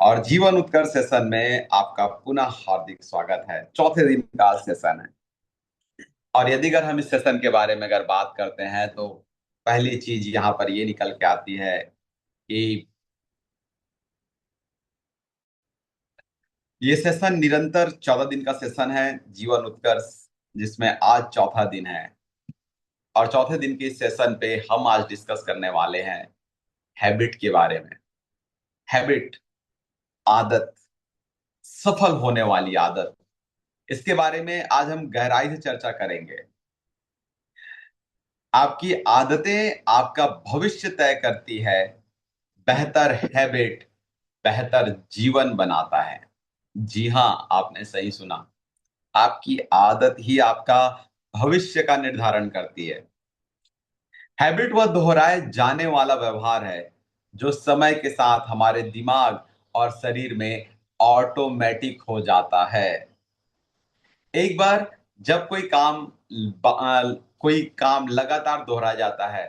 और जीवन उत्कर्ष सेशन में आपका पुनः हार्दिक स्वागत है। चौथे दिन का सेशन है। और यदि अगर हम इस सेशन के बारे में अगर बात करते हैं तो पहली चीज यहाँ पर ये निकल के आती है कि ये सेशन निरंतर 14 दिन का सेशन है, जीवन उत्कर्ष, जिसमें आज चौथा दिन है। और चौथे दिन के इस सेशन पे हम आज डिस्कस करने वाले हैं हैबिट के बारे में। हैबिट, आदत, सफल होने वाली आदत, इसके बारे में आज हम गहराई से चर्चा करेंगे। आपकी आदतें आपका भविष्य तय करती है। बेहतर हैबिट बेहतर जीवन बनाता है। जी हां, आपने सही सुना। आपकी आदत ही आपका भविष्य का निर्धारण करती है। हैबिट वह दोहराए जाने वाला व्यवहार है जो समय के साथ हमारे दिमाग और शरीर में ऑटोमेटिक हो जाता है। एक बार जब कोई काम लगातार दोहरा जाता है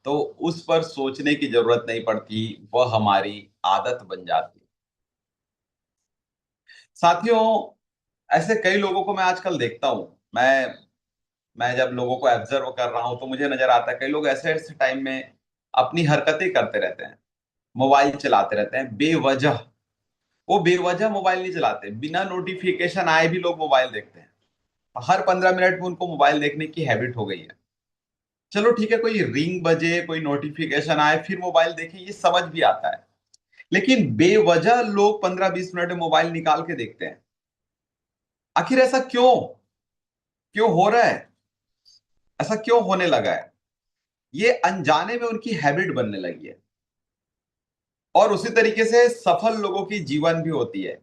तो उस पर सोचने की जरूरत नहीं पड़ती, वह हमारी आदत बन जाती है। साथियों, ऐसे कई लोगों को मैं आजकल देखता हूं। मैं जब लोगों को ऑब्जर्व कर रहा हूं तो मुझे नजर आता है कई लोग ऐसे ऐसे टाइम में अपनी हरकतें करते रहते हैं। मोबाइल चलाते रहते हैं बेवजह। वो बेवजह मोबाइल नहीं चलाते, बिना नोटिफिकेशन आए भी लोग मोबाइल देखते हैं। हर 15 मिनट में उनको मोबाइल देखने की हैबिट हो गई है। चलो ठीक है, कोई रिंग बजे, कोई नोटिफिकेशन आए फिर मोबाइल देखें, ये समझ भी आता है। लेकिन बेवजह लोग 15-20 मिनट में मोबाइल निकाल के देखते हैं। आखिर ऐसा क्यों क्यों हो रहा है? ऐसा क्यों होने लगा है? ये अनजाने में उनकी हैबिट बनने लगी है। और उसी तरीके से सफल लोगों की जीवन भी होती है।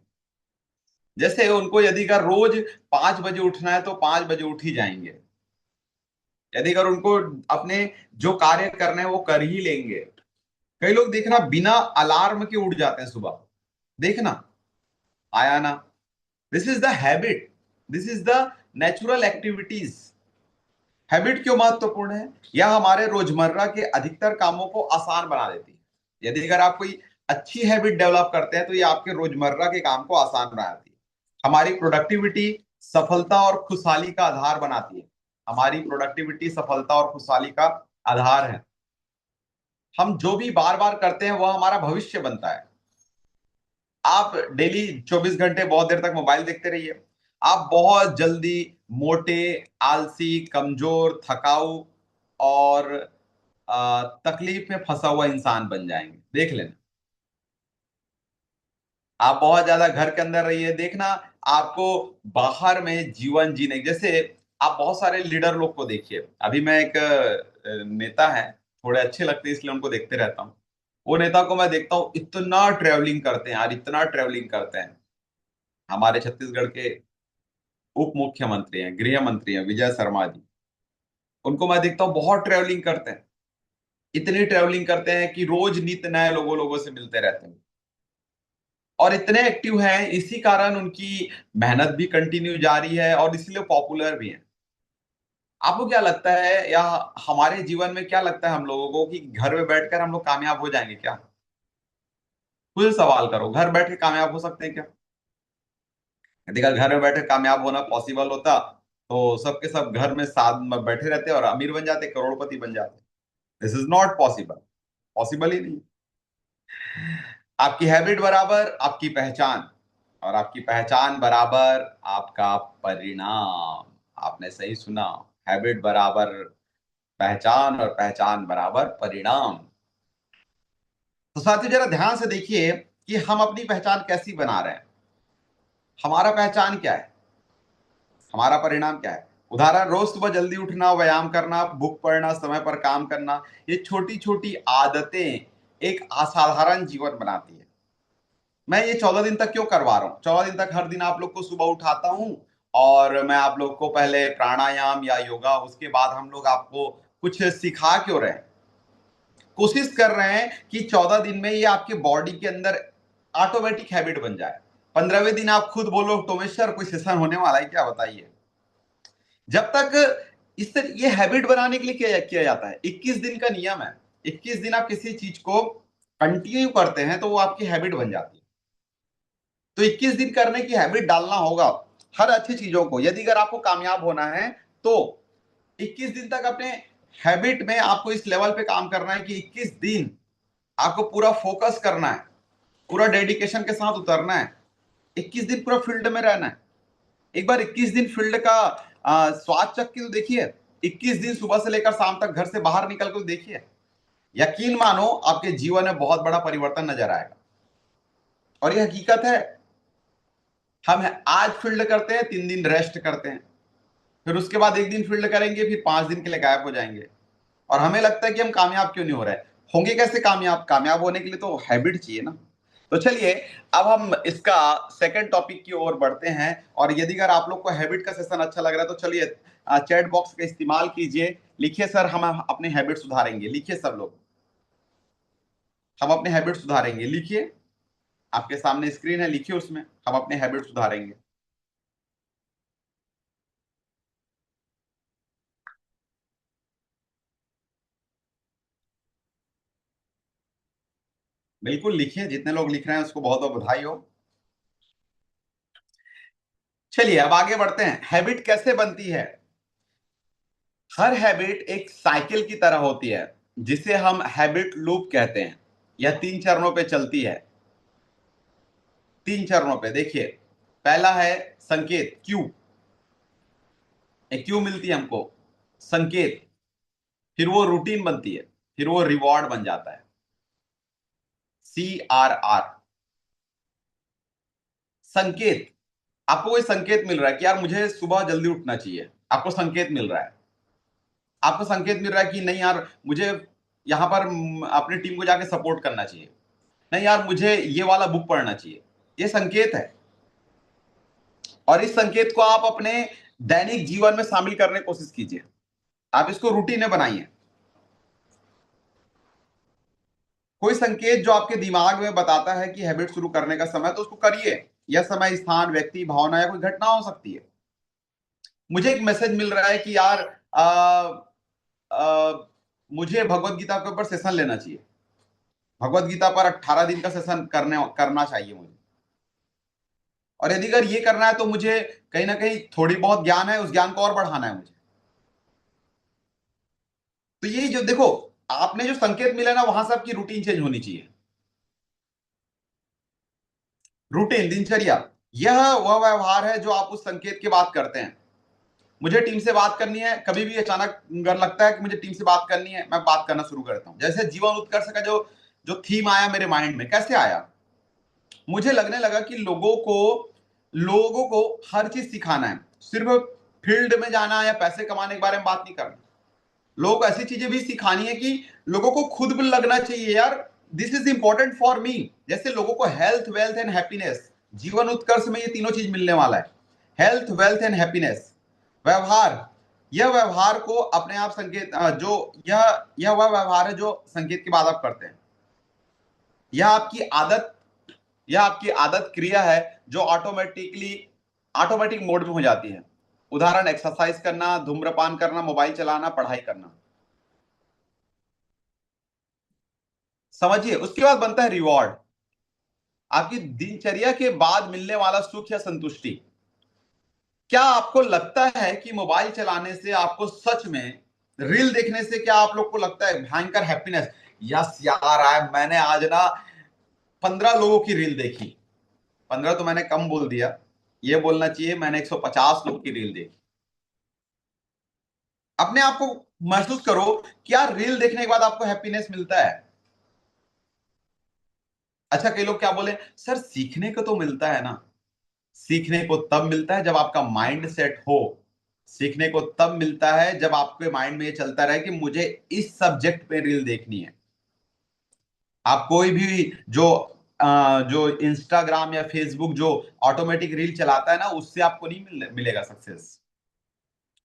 जैसे उनको यदि अगर रोज 5 बजे उठना है तो 5 बजे उठ ही जाएंगे। यदि अगर उनको अपने जो कार्य करने हैं वो कर ही लेंगे। कई लोग देखना बिना अलार्म के उठ जाते हैं सुबह। देखना, आया ना। This is the habit, this is the natural activities. Habit क्यों महत्वपूर्ण है? यह हमारे रोजमर्रा के अधिकतर कामों को आसान बना देती है। यदि अगर आप कोई अच्छी हैबिट डेवलप करते हैं तो ये आपके रोजमर्रा के काम को आसान बनाती है। हमारी प्रोडक्टिविटी, सफलता और खुशहाली का आधार बनाती है। हमारी प्रोडक्टिविटी, सफलता और खुशहाली का आधार है। हम जो भी बार बार करते हैं वह हमारा भविष्य बनता है। आप डेली 24 घंटे बहुत देर तक मोबाइल देखते रहिए, आप बहुत जल्दी मोटे, आलसी, कमजोर, थकाऊ और तकलीफ में फंसा हुआ इंसान बन जाएंगे। देख लेना। आप बहुत ज्यादा घर के अंदर रहिए, देखना आपको बाहर में जीवन जीने जैसे। आप बहुत सारे लीडर लोग को देखिए। अभी मैं एक नेता है, थोड़े अच्छे लगते हैं इसलिए उनको देखते रहता हूँ। वो नेता को मैं देखता हूँ, इतना ट्रेवलिंग करते हैं यार, इतना ट्रेवलिंग करते हैं। हमारे छत्तीसगढ़ के उप मुख्यमंत्री हैं, गृह मंत्री हैं, विजय शर्मा जी। उनको मैं देखता हूँ बहुत ट्रेवलिंग करते हैं। इतनी ट्रेवलिंग करते हैं कि रोज नित नए लोगों लोगों से मिलते रहते हैं। और इतने एक्टिव हैं, इसी कारण उनकी मेहनत भी कंटिन्यू जारी है और इसलिए पॉपुलर भी है। आपको क्या लगता है, या हमारे जीवन में क्या लगता है हम लोगों को कि घर में बैठकर हम लोग कामयाब हो जाएंगे क्या? खुद सवाल करो, घर बैठ के कामयाब हो सकते हैं क्या? यदि अगर घर में बैठे कामयाब होना पॉसिबल होता तो सबके सब घर में साथ में बैठे रहते और अमीर बन जाते, करोड़पति बन जाते। This is not possible. Possible ही नहीं। आपकी हैबिट बराबर आपकी पहचान, और आपकी पहचान बराबर आपका परिणाम। आपने सही सुना। हैबिट बराबर पहचान और पहचान बराबर परिणाम। तो साथियों, जरा ध्यान से देखिए कि हम अपनी पहचान कैसी बना रहे हैं। हमारा पहचान क्या है? हमारा परिणाम क्या है? उदाहरण, रोज सुबह जल्दी उठना, व्यायाम करना, बुक पढ़ना, समय पर काम करना। ये छोटी छोटी आदतें एक असाधारण जीवन बनाती है। मैं ये 14 दिन तक क्यों करवा रहा हूँ? 14 दिन तक हर दिन आप लोग को सुबह उठाता हूँ और मैं आप लोग को पहले प्राणायाम या योगा, उसके बाद हम लोग आपको कुछ सिखा क्यों रहे हैं? कोशिश कर रहे हैं कि 14 दिन में ये आपके बॉडी के अंदर ऑटोमेटिक हैबिट बन जाए। 15वें दिन आप खुद बोलो, टोमेश्वर कोई सेशन होने वाला है क्या, बताइए। जब तक ये हैबिट बनाने के लिए किया किया जाता है। 21 दिन का नियम है। 21 दिन आप किसी चीज को कंटिन्यू करते हैं तो वो आपकी हैबिट बन जाती है। तो 21 दिन करने की हैबिट डालना होगा हर अच्छी चीजों को। यदि अगर आपको कामयाब होना है तो 21 दिन तक अपने हैबिट में आपको इस लेवल पे काम करना है कि 21 दिन आपको पूरा फोकस करना है, पूरा डेडिकेशन के साथ उतरना है, 21 दिन पूरा फील्ड में रहना है। एक बार 21 दिन फील्ड का स्वाद चख के तो देखिए, 21 दिन सुबह से लेकर शाम तक घर से बाहर निकल कर देखिए, यकीन मानो आपके जीवन में बहुत बड़ा परिवर्तन नजर आएगा। और यह हकीकत है। हम आज फील्ड करते हैं, 3 दिन रेस्ट करते हैं, फिर उसके बाद 1 दिन फील्ड करेंगे, फिर 5 दिन के लिए गायब हो जाएंगे। और हमें लगता है कि हम कामयाब क्यों नहीं हो रहे। होंगे कैसे कामयाब? कामयाब होने के लिए तो हैबिट चाहिए ना। तो चलिए अब हम इसका सेकंड टॉपिक की ओर बढ़ते हैं। और यदि अगर आप लोग को हैबिट का सेशन अच्छा लग रहा है तो चलिए चैट बॉक्स का इस्तेमाल कीजिए, लिखिए सर हम अपने हैबिट सुधारेंगे, लिखिए सब लोग, हम अपने हैबिट सुधारेंगे, लिखिए, आपके सामने स्क्रीन है, लिखिए उसमें हम अपने हैबिट सुधारेंगे। बिल्कुल लिखिए, जितने लोग लिख रहे हैं उसको बहुत बहुत बधाई हो। चलिए अब आगे बढ़ते हैं। हैबिट कैसे बनती है? हर हैबिट एक साइकिल की तरह होती है जिसे हम हैबिट लूप कहते हैं। यह 3 चरणों पे चलती है। 3 चरणों पे देखिए, पहला है संकेत, क्यू। एक क्यू मिलती है हमको, संकेत, फिर वो रूटीन बनती है, फिर वो रिवॉर्ड बन जाता है, CRR। संकेत, आपको कोई संकेत मिल रहा है कि यार मुझे सुबह जल्दी उठना चाहिए, आपको संकेत मिल रहा है। आपको संकेत मिल रहा है कि नहीं यार मुझे यहां पर अपनी टीम को जाके सपोर्ट करना चाहिए, नहीं यार मुझे ये वाला बुक पढ़ना चाहिए। ये संकेत है। और इस संकेत को आप अपने दैनिक जीवन में शामिल करने की कोशिश कीजिए। आप इसको रूटीन में बनाइए। कोई संकेत जो आपके दिमाग में बताता है कि हैबिट शुरू करने का समय, तो उसको करिए। यह समय, स्थान, व्यक्ति, भावना या कोई घटना हो सकती है। मुझे एक मैसेज मिल रहा है कि यार आ, आ, मुझे भगवत गीता के ऊपर सेशन लेना चाहिए, भगवत गीता पर 18 दिन का सेशन करना चाहिए मुझे। और यदि अगर ये करना है तो मुझे कहीं ना कहीं थोड़ी बहुत ज्ञान है, उस ज्ञान को और बढ़ाना है मुझे। तो ये जो देखो, आपने जो संकेत मिला ना, वहां से आपकी रूटीन चेंज होनी चाहिए। रूटीन, दिनचर्या, यह वह व्यवहार है जो आप उस संकेत की बात करते हैं। मुझे टीम से बात करनी है, कभी भी अचानक अगर लगता है कि मुझे टीम से बात करनी है, मैं बात करना शुरू करता हूं। जैसे जीवन उत्कर्ष का जो जो थीम आया मेरे माइंड में, कैसे आया? मुझे लगने लगा कि लोगों को हर चीज सिखाना है, सिर्फ फील्ड में जाना या पैसे कमाने के बारे में बात नहीं करना। लोग ऐसी चीजें भी सिखानी है कि लोगों को खुद भी लगना चाहिए यार this is important for me. जैसे लोगों को हेल्थ, वेल्थ एंड हैप्पीनेस, जीवन उत्कर्ष में ये तीनों चीज मिलने वाला है, हेल्थ, वेल्थ एंड हैप्पीनेस। व्यवहार, यह व्यवहार को अपने आप संकेत जो यह वह व्यवहार है जो संकेत की बात आप करते हैं। यह आपकी आदत, यह आपकी आदत क्रिया है जो ऑटोमेटिक मोड में हो जाती है। उदाहरण, एक्सरसाइज करना, धूम्रपान करना, मोबाइल चलाना, पढ़ाई करना। समझिए, उसके बाद बनता है रिवॉर्ड, आपकी दिनचर्या के बाद मिलने वाला सुख या संतुष्टि। क्या आपको लगता है कि मोबाइल चलाने से आपको सच में, रील देखने से क्या आप लोग को लगता है भयंकर हैप्पीनेस? यस यार, आए मैंने आज ना 15 लोगों की रील देखी। 15 तो मैंने कम बोल दिया, ये बोलना चाहिए मैंने 150 लोग की रील देखी। अपने आप को महसूस करो कि यार रील देखने के बाद आपको हैप्पीनेस मिलता है। अच्छा, कई लोग क्या बोले, सर सीखने को तो मिलता है ना। सीखने को तब मिलता है जब आपका माइंड सेट हो। सीखने को तब मिलता है जब आपके माइंड में ये चलता रहे कि मुझे इस सब्जेक्ट पे रील देखनी है। आप कोई भी जो इंस्टाग्राम या फेसबुक जो ऑटोमेटिक रील चलाता है ना, उससे आपको नहीं मिलेगा सक्सेस।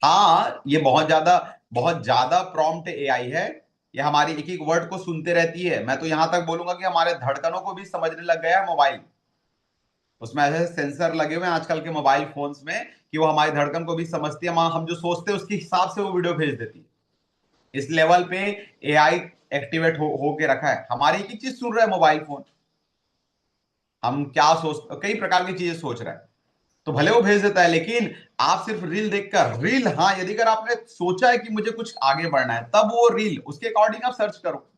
हाँ, ये बहुत ज्यादा प्रॉम्प्ट एआई है। ये हमारी एक एक वर्ड को सुनते रहती है। मैं तो यहां तक बोलूंगा कि हमारे धड़कनों को भी समझने लग गया है मोबाइल। उसमें ऐसे सेंसर लगे हुए हैं आजकल के मोबाइल फोन्स में कि वो हमारी धड़कन को भी समझती है, हम जो सोचते हैं उसके हिसाब से वो वीडियो भेज देती है। इस लेवल पे एआई एक्टिवेट हो के रखा है। हमारी एक ही चीज सुन रहा है मोबाइल फोन। हम क्या सोच, कई प्रकार की चीजें सोच रहे हैं, तो भले वो भेज देता है, लेकिन आप सिर्फ रील देखकर, रील हाँ, यदि अगर आपने सोचा है कि मुझे कुछ आगे बढ़ना है, तब वो रील उसके अकॉर्डिंग आप सर्च करो।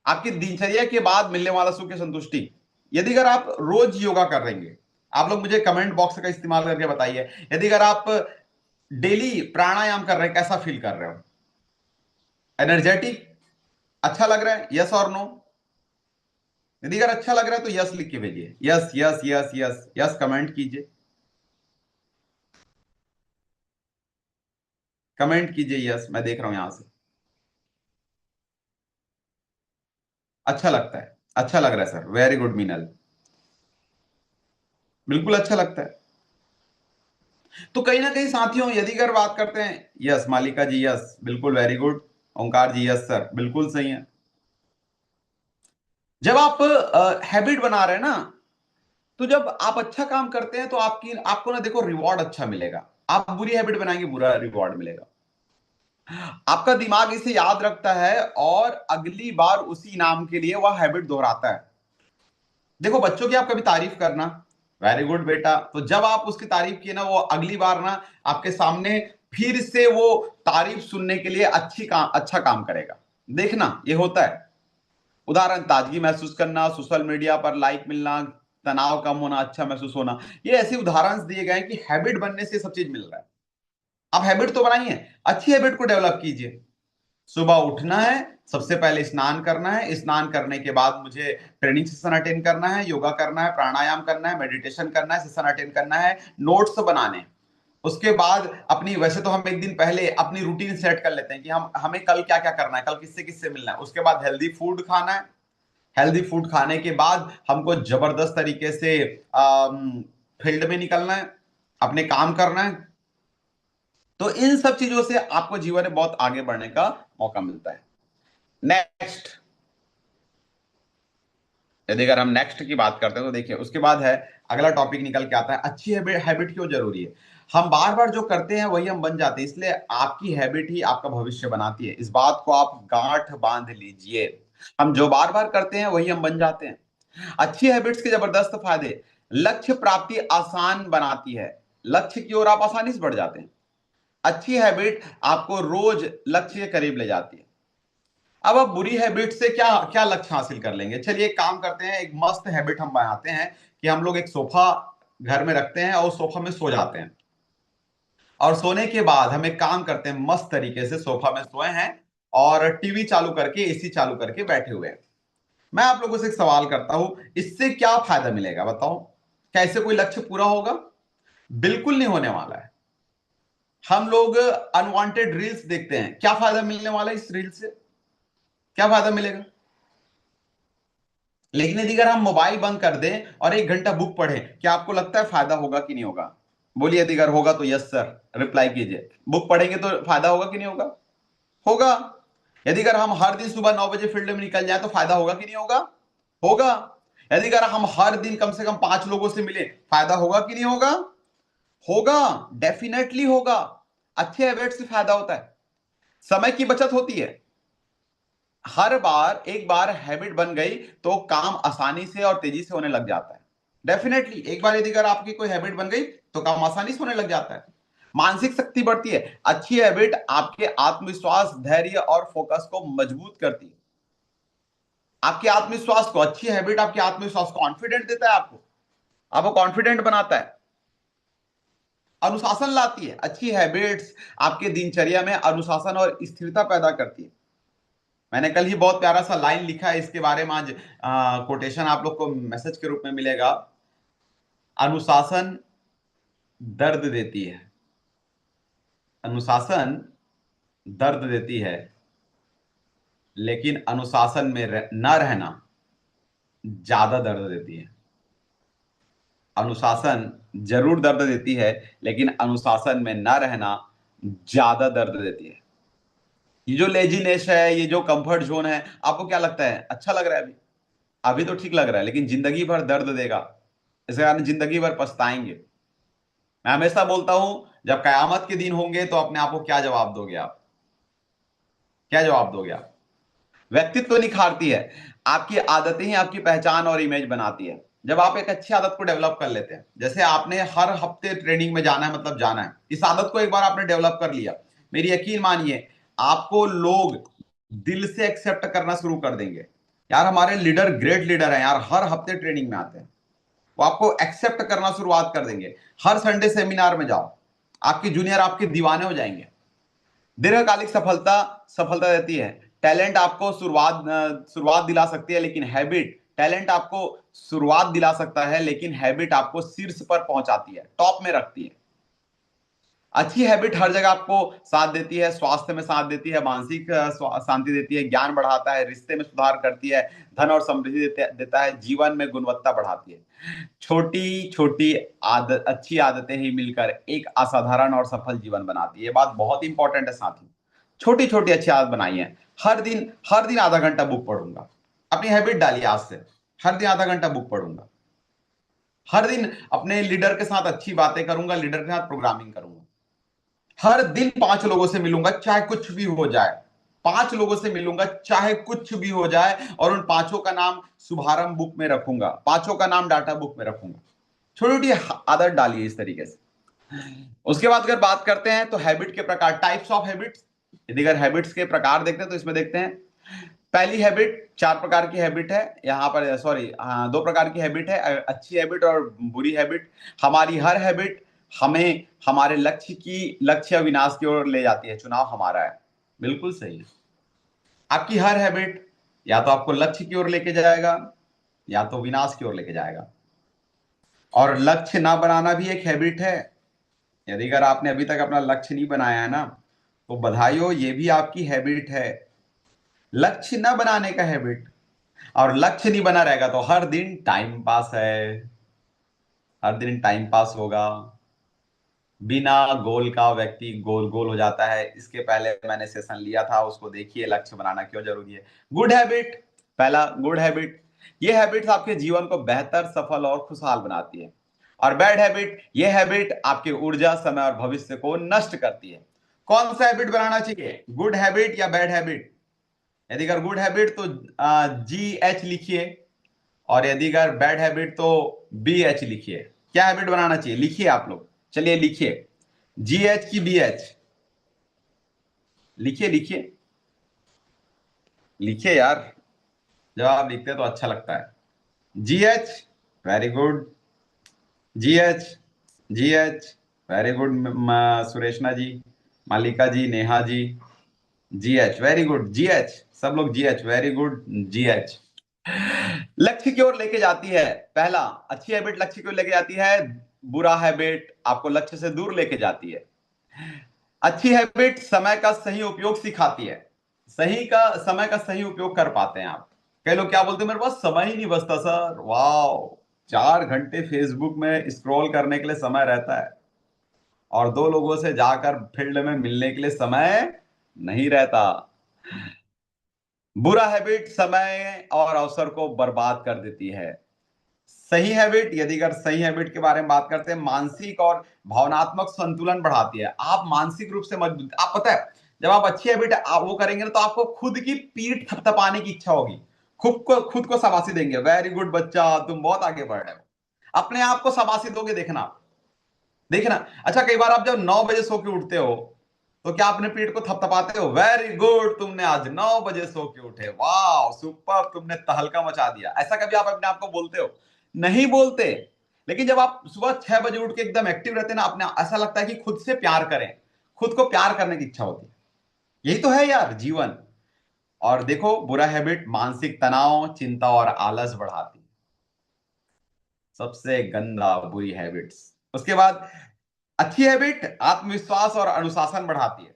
आपकी दिनचर्या के बाद मिलने वाला सुख की संतुष्टि, यदि अगर आप रोज योगा कर रहेंगे, आप लोग मुझे कमेंट बॉक्स का इस्तेमाल करके बताइए, यदि अगर आप डेली प्राणायाम कर रहे हैं, कैसा फील कर रहे हो? एनर्जेटिक? अच्छा लग रहा है? यस और नो? यदि अगर अच्छा लग रहा है तो यस लिख के भेजिए, yes yes yes yes yes comment कीजिए, कमेंट कीजिए यस, मैं देख रहा हूं यहां से। अच्छा लगता है, अच्छा लग रहा है सर, वेरी गुड मीनल, बिल्कुल अच्छा लगता है। तो कहीं ना कहीं साथियों, यदि अगर बात करते हैं, यस मालिका जी यस, बिल्कुल वेरी गुड, ओंकार जी यस सर, बिल्कुल सही है। जब आप हैबिट बना रहे हैं ना, तो जब आप अच्छा काम करते हैं तो आपको ना देखो रिवॉर्ड अच्छा मिलेगा। आप बुरी हैबिट बनाएंगे, बुरा रिवॉर्ड मिलेगा। आपका दिमाग इसे याद रखता है और अगली बार उसी नाम के लिए वह हैबिट दोहराता है। देखो बच्चों की आप कभी तारीफ करना, वेरी गुड बेटा, तो जब आप उसकी तारीफ किए ना, वो अगली बार ना आपके सामने फिर से वो तारीफ सुनने के लिए अच्छा काम करेगा। देखना ये होता है। उदाहरण, ताजगी महसूस करना, सोशल मीडिया पर लाइक मिलना, तनाव कम होना, अच्छा महसूस होना, ये ऐसे उदाहरण दिए गए हैं कि हैबिट बनने से सब चीज मिल रहा है। आप हैबिट तो बनाइए, अच्छी हैबिट को डेवलप कीजिए। सुबह उठना है, सबसे पहले स्नान करना है, स्नान करने के बाद मुझे ट्रेनिंग सेशन अटेंड करना है, योगा करना है, प्राणायाम करना है, मेडिटेशन करना है, सेशन अटेंड करना है, नोट्स बनाने। उसके बाद अपनी, वैसे तो हम एक दिन पहले अपनी रूटीन सेट कर लेते हैं कि हमें कल क्या क्या करना है, कल किससे किससे मिलना है। उसके बाद हेल्दी फूड खाना है। हेल्दी फूड खाने के बाद हमको जबरदस्त तरीके से फील्ड में निकलना है, अपने काम करना है। तो इन सब चीजों से आपको जीवन में बहुत आगे बढ़ने का मौका मिलता है। नेक्स्ट, यदि अगर हम नेक्स्ट की बात करते हैं तो देखिए, उसके बाद है, अगला टॉपिक निकल के आता है, अच्छी हैबिट क्यों जरूरी है। हम बार बार जो करते हैं वही हम बन जाते हैं, इसलिए आपकी हैबिट ही आपका भविष्य बनाती है। इस बात को आप गांठ बांध लीजिए। हम जो बार बार करते हैं वही हम बन जाते हैं। अच्छी हैबिट्स के जबरदस्त फायदे, लक्ष्य प्राप्ति आसान बनाती है। लक्ष्य की ओर आप आसानी से बढ़ जाते हैं। अच्छी हैबिट आपको रोज लक्ष्य के करीब ले जाती है। अब आप बुरी हैबिट से क्या क्या लक्ष्य हासिल कर लेंगे? चलिए एक काम करते हैं, एक मस्त हैबिट हम बनाते हैं कि हम लोग एक सोफा घर में रखते हैं और सोफा में सो जाते हैं। और सोने के बाद हम एक काम करते हैं, मस्त तरीके से सोफा में सोए हैं और टीवी चालू करके, एसी चालू करके बैठे हुए हैं। मैं आप लोगों से एक सवाल करता हूं, इससे क्या फायदा मिलेगा बताओ? कैसे कोई लक्ष्य पूरा होगा? बिल्कुल नहीं होने वाला है। हम लोग अनवांटेड रील्स देखते हैं, क्या फायदा मिलने वाला है इस रील से? क्या फायदा मिलेगा? लेकिन यदि अगर हम मोबाइल बंद कर दें और 1 घंटा बुक पढ़ें, क्या आपको लगता है फायदा होगा कि नहीं होगा? बोलिए, यदि अगर होगा तो यस सर रिप्लाई कीजिए। बुक पढ़ेंगे तो फायदा होगा कि नहीं होगा? होगा। यदि अगर हम हर दिन सुबह 9 बजे फील्ड में निकल जाए तो फायदा होगा कि नहीं होगा? होगा। यदि अगर हम हर दिन कम से कम 5 लोगों से मिले, फायदा होगा कि नहीं होगा? होगा, डेफिनेटली होगा। अच्छे हैबिट से फायदा होता है, समय की बचत होती है। हर बार एक बार हैबिट बन गई तो काम आसानी से और तेजी से होने लग जाता है। डेफिनेटली एक बार यदि अगर आपकी कोई हैबिट बन गई तो काम आसानी से होने लग जाता है। मानसिक शक्ति बढ़ती है। अच्छी हैबिट आपके आत्मविश्वास, धैर्य और फोकस को मजबूत करती है। आपके आत्मविश्वास को, अच्छी हैबिट आपके आत्मविश्वास, कॉन्फिडेंट देता है आपको, आपको कॉन्फिडेंट बनाता है। अनुशासन लाती है। अच्छी हैबिट्स आपके दिनचर्या में अनुशासन और स्थिरता पैदा करती है। मैंने कल ही बहुत प्यारा सा लाइन लिखा है इसके बारे में, आज कोटेशन आप लोग को मैसेज के रूप में मिलेगा। अनुशासन दर्द देती है, अनुशासन दर्द देती है, लेकिन अनुशासन में न रहना ज्यादा दर्द देती है। अनुशासन जरूर दर्द देती है, लेकिन अनुशासन में न रहना ज्यादा दर्द देती है। ये जो लेजीनेस है, ये जो कंफर्ट जोन है, आपको क्या लगता है अच्छा लग रहा है? अभी अभी तो ठीक लग रहा है, लेकिन जिंदगी भर दर्द देगा। इस कारण जिंदगी भर पछताएंगे। मैं हमेशा बोलता हूं, जब कयामत के दिन होंगे तो अपने आप को क्या जवाब दोगे आप? क्या जवाब दोगे आप? व्यक्तित्व निखारती है। आपकी आदतें ही आपकी पहचान और इमेज बनाती है। जब आप एक अच्छी आदत को डेवलप कर लेते हैं, जैसे आपने हर हफ्ते ट्रेनिंग में जाना है, मतलब जाना है, इस आदत को एक बार आपने डेवलप कर लिया, मेरी यकीन मानिए आपको लोग दिल से एक्सेप्ट करना शुरू कर देंगे। यार हमारे लीडर ग्रेट लीडर हैं यार, हर हफ्ते ट्रेनिंग में आते हैं, वो आपको एक्सेप्ट करना शुरुआत कर देंगे। हर संडे सेमिनार में जाओ, आपके जूनियर आपके दीवाने हो जाएंगे। दीर्घकालिक सफलता सफलता देती है। टैलेंट आपको शुरुआत दिला सकती है, लेकिन हैबिट, टैलेंट आपको शुरुआत दिला सकता है, लेकिन हैबिट आपको शीर्ष पर पहुंचाती है, टॉप में रखती है। अच्छी हैबिट हर जगह आपको साथ देती है, स्वास्थ्य में साथ देती है, मानसिक शांति देती है, ज्ञान बढ़ाता है, रिश्ते में सुधार करती है, धन और समृद्धि देता है, जीवन में गुणवत्ता बढ़ाती है। छोटी छोटी आदत, अच्छी आदतें ही मिलकर एक असाधारण और सफल जीवन बनाती है। ये बात बहुत इंपॉर्टेंट है साथी। छोटी छोटी अच्छी आदत बनाई है। हर दिन आधा घंटा बुक पढ़ूंगा, अपनी हैबिट डालिए आज से। हर दिन आधा घंटा बुक पढ़ूंगा, हर दिन अपने लीडर के साथ अच्छी बातें करूंगा, लीडर के साथ प्रोग्रामिंग करूंगा, हर दिन 5 लोगों से मिलूंगा चाहे कुछ भी हो जाए, 5 लोगों से मिलूंगा चाहे कुछ भी हो जाए, और उन 5 का नाम शुभारंभ बुक में रखूंगा, 5 का नाम डाटा बुक में रखूंगा। छोटी छोटी आदत डालिए इस तरीके से। उसके बाद अगर बात करते हैं तो हैबिट के प्रकार, टाइप्स ऑफ हैबिट्स। यदि अगर हैबिट्स के प्रकार देखते हैं तो इसमें देखते हैं, पहली हैबिट, 4 प्रकार की हैबिट है यहां पर, सॉरी, 2 प्रकार की हैबिट है, अच्छी हैबिट और बुरी हैबिट। हमारी हर हैबिट हमें हमारे लक्ष्य या विनाश की ओर ले जाती है, चुनाव हमारा है। बिल्कुल सही है। आपकी हर हैबिट या तो आपको लक्ष्य की ओर लेके जाएगा या तो विनाश की ओर लेके जाएगा। और लक्ष्य ना बनाना भी एक हैबिट है। यदि अगर आपने अभी तक अपना लक्ष्य नहीं बनाया है ना, तो बधाई हो, ये भी आपकी हैबिट है, लक्ष्य ना बनाने का हैबिट। और लक्ष्य नहीं बना रहेगा तो हर दिन टाइम पास है, हर दिन टाइम पास होगा। बिना गोल का व्यक्ति गोल गोल हो जाता है। इसके पहले मैंने सेशन लिया था, उसको देखिए, लक्ष्य बनाना क्यों जरूरी है। गुड हैबिट, पहला गुड हैबिट, ये हैबिट्स आपके जीवन को बेहतर, सफल और खुशहाल बनाती है। और बैड हैबिट, ये हैबिट आपकी ऊर्जा, समय और भविष्य को नष्ट करती है। कौन सा हैबिट बनाना चाहिए, गुड हैबिट या बैड हैबिट? यदि अगर गुड हैबिट तो GH लिखिए, और यदि अगर बैड हैबिट तो BH लिखिए। क्या हैबिट बनाना चाहिए, लिखिए आप लोग, चलिए लिखिए, GH की BH, लिखिए लिखिए लिखिए यार, जब आप लिखते हैं तो अच्छा लगता है। GH, very good, GH, GH, very good, Sureshna ji, Malika ji, Neha ji, GH, very good, GH, सब लोग GH, वेरी गुड, GH। लक्ष्य की ओर लेके जाती है, पहला, अच्छी हैबिट लक्ष्य की ओर लेके जाती है, बुरा हैबिट आपको लक्ष्य से दूर लेके जाती है। अच्छी हैबिट समय का सही उपयोग सिखाती है, समय का सही उपयोग कर पाते हैं आप। कई लोग क्या बोलते हैं, मेरे पास समय ही नहीं बचता सर। वाह, 4 घंटे फेसबुक में स्क्रॉल करने के लिए समय रहता है, और 2 लोगों से जाकर फील्ड में मिलने के लिए समय नहीं रहता। बुरा हैबिट समय और अवसर को बर्बाद कर देती है। सही हैबिट, यदि अगर सही हैबिट के बारे में बात करते हैं, मानसिक और भावनात्मक संतुलन बढ़ाती है। आप मानसिक रूप से मजबूत, आप पता है, जब आप अच्छी हैबिट वो करेंगे ना, तो आपको खुद की पीठ थपथपाने की इच्छा होगी, खुद को शाबाशी देंगे, वेरी गुड बच्चा, तुम बहुत आगे बढ़ रहे हो। अपने आप को शाबाशी दोगे, देखना देखना। अच्छा, कई बार आप जब 9 बजे सो के उठते हो, तो क्या अपने पीठ को थपथपाते हो, वेरी गुड, तुमने आज 9 बजे सो के उठे, वाह सुपर, तुमने तहलका मचा दिया, ऐसा कभी आप अपने आप को बोलते हो? नहीं बोलते। लेकिन जब आप सुबह 6 बजे उठ के एकदम एक्टिव रहते हैं ना, अपने ऐसा लगता है कि खुद से प्यार करें, खुद को प्यार करने की इच्छा होती है। यही तो है यार जीवन। और देखो, बुरा हैबिट मानसिक तनाव, चिंता और आलस बढ़ाती है, सबसे गंदा बुरी हैबिट्स। उसके बाद अच्छी हैबिट आत्मविश्वास और अनुशासन बढ़ाती है,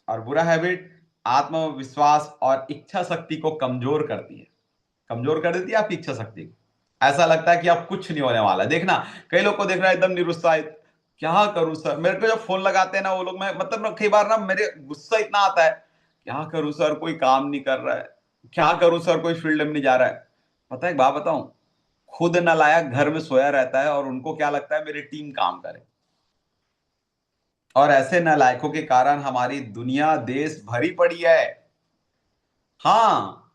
और बुरा हैबिट आत्मविश्वास और इच्छा शक्ति को कमजोर करती है, कमजोर कर देती है आपकी इच्छा शक्ति को। ऐसा लगता है कि अब कुछ नहीं होने वाला। देखना, कई लोग को देख रहा है एकदम निरुत्साहित, क्या करूं सर, मेरे को जब फोन लगाते हैं ना वो लोग, मैं मतलब कई बार ना मेरे गुस्सा इतना आता है, क्या करूं सर, कोई काम नहीं कर रहा है, क्या करूं सर, कोई फील्ड में नहीं जा रहा है। पता है एक बात बताऊं, खुद नालायक घर में सोया रहता है और उनको क्या लगता है मेरी टीम काम करे। और ऐसे नालायकों के कारण हमारी दुनिया देश भरी पड़ी है। हाँ,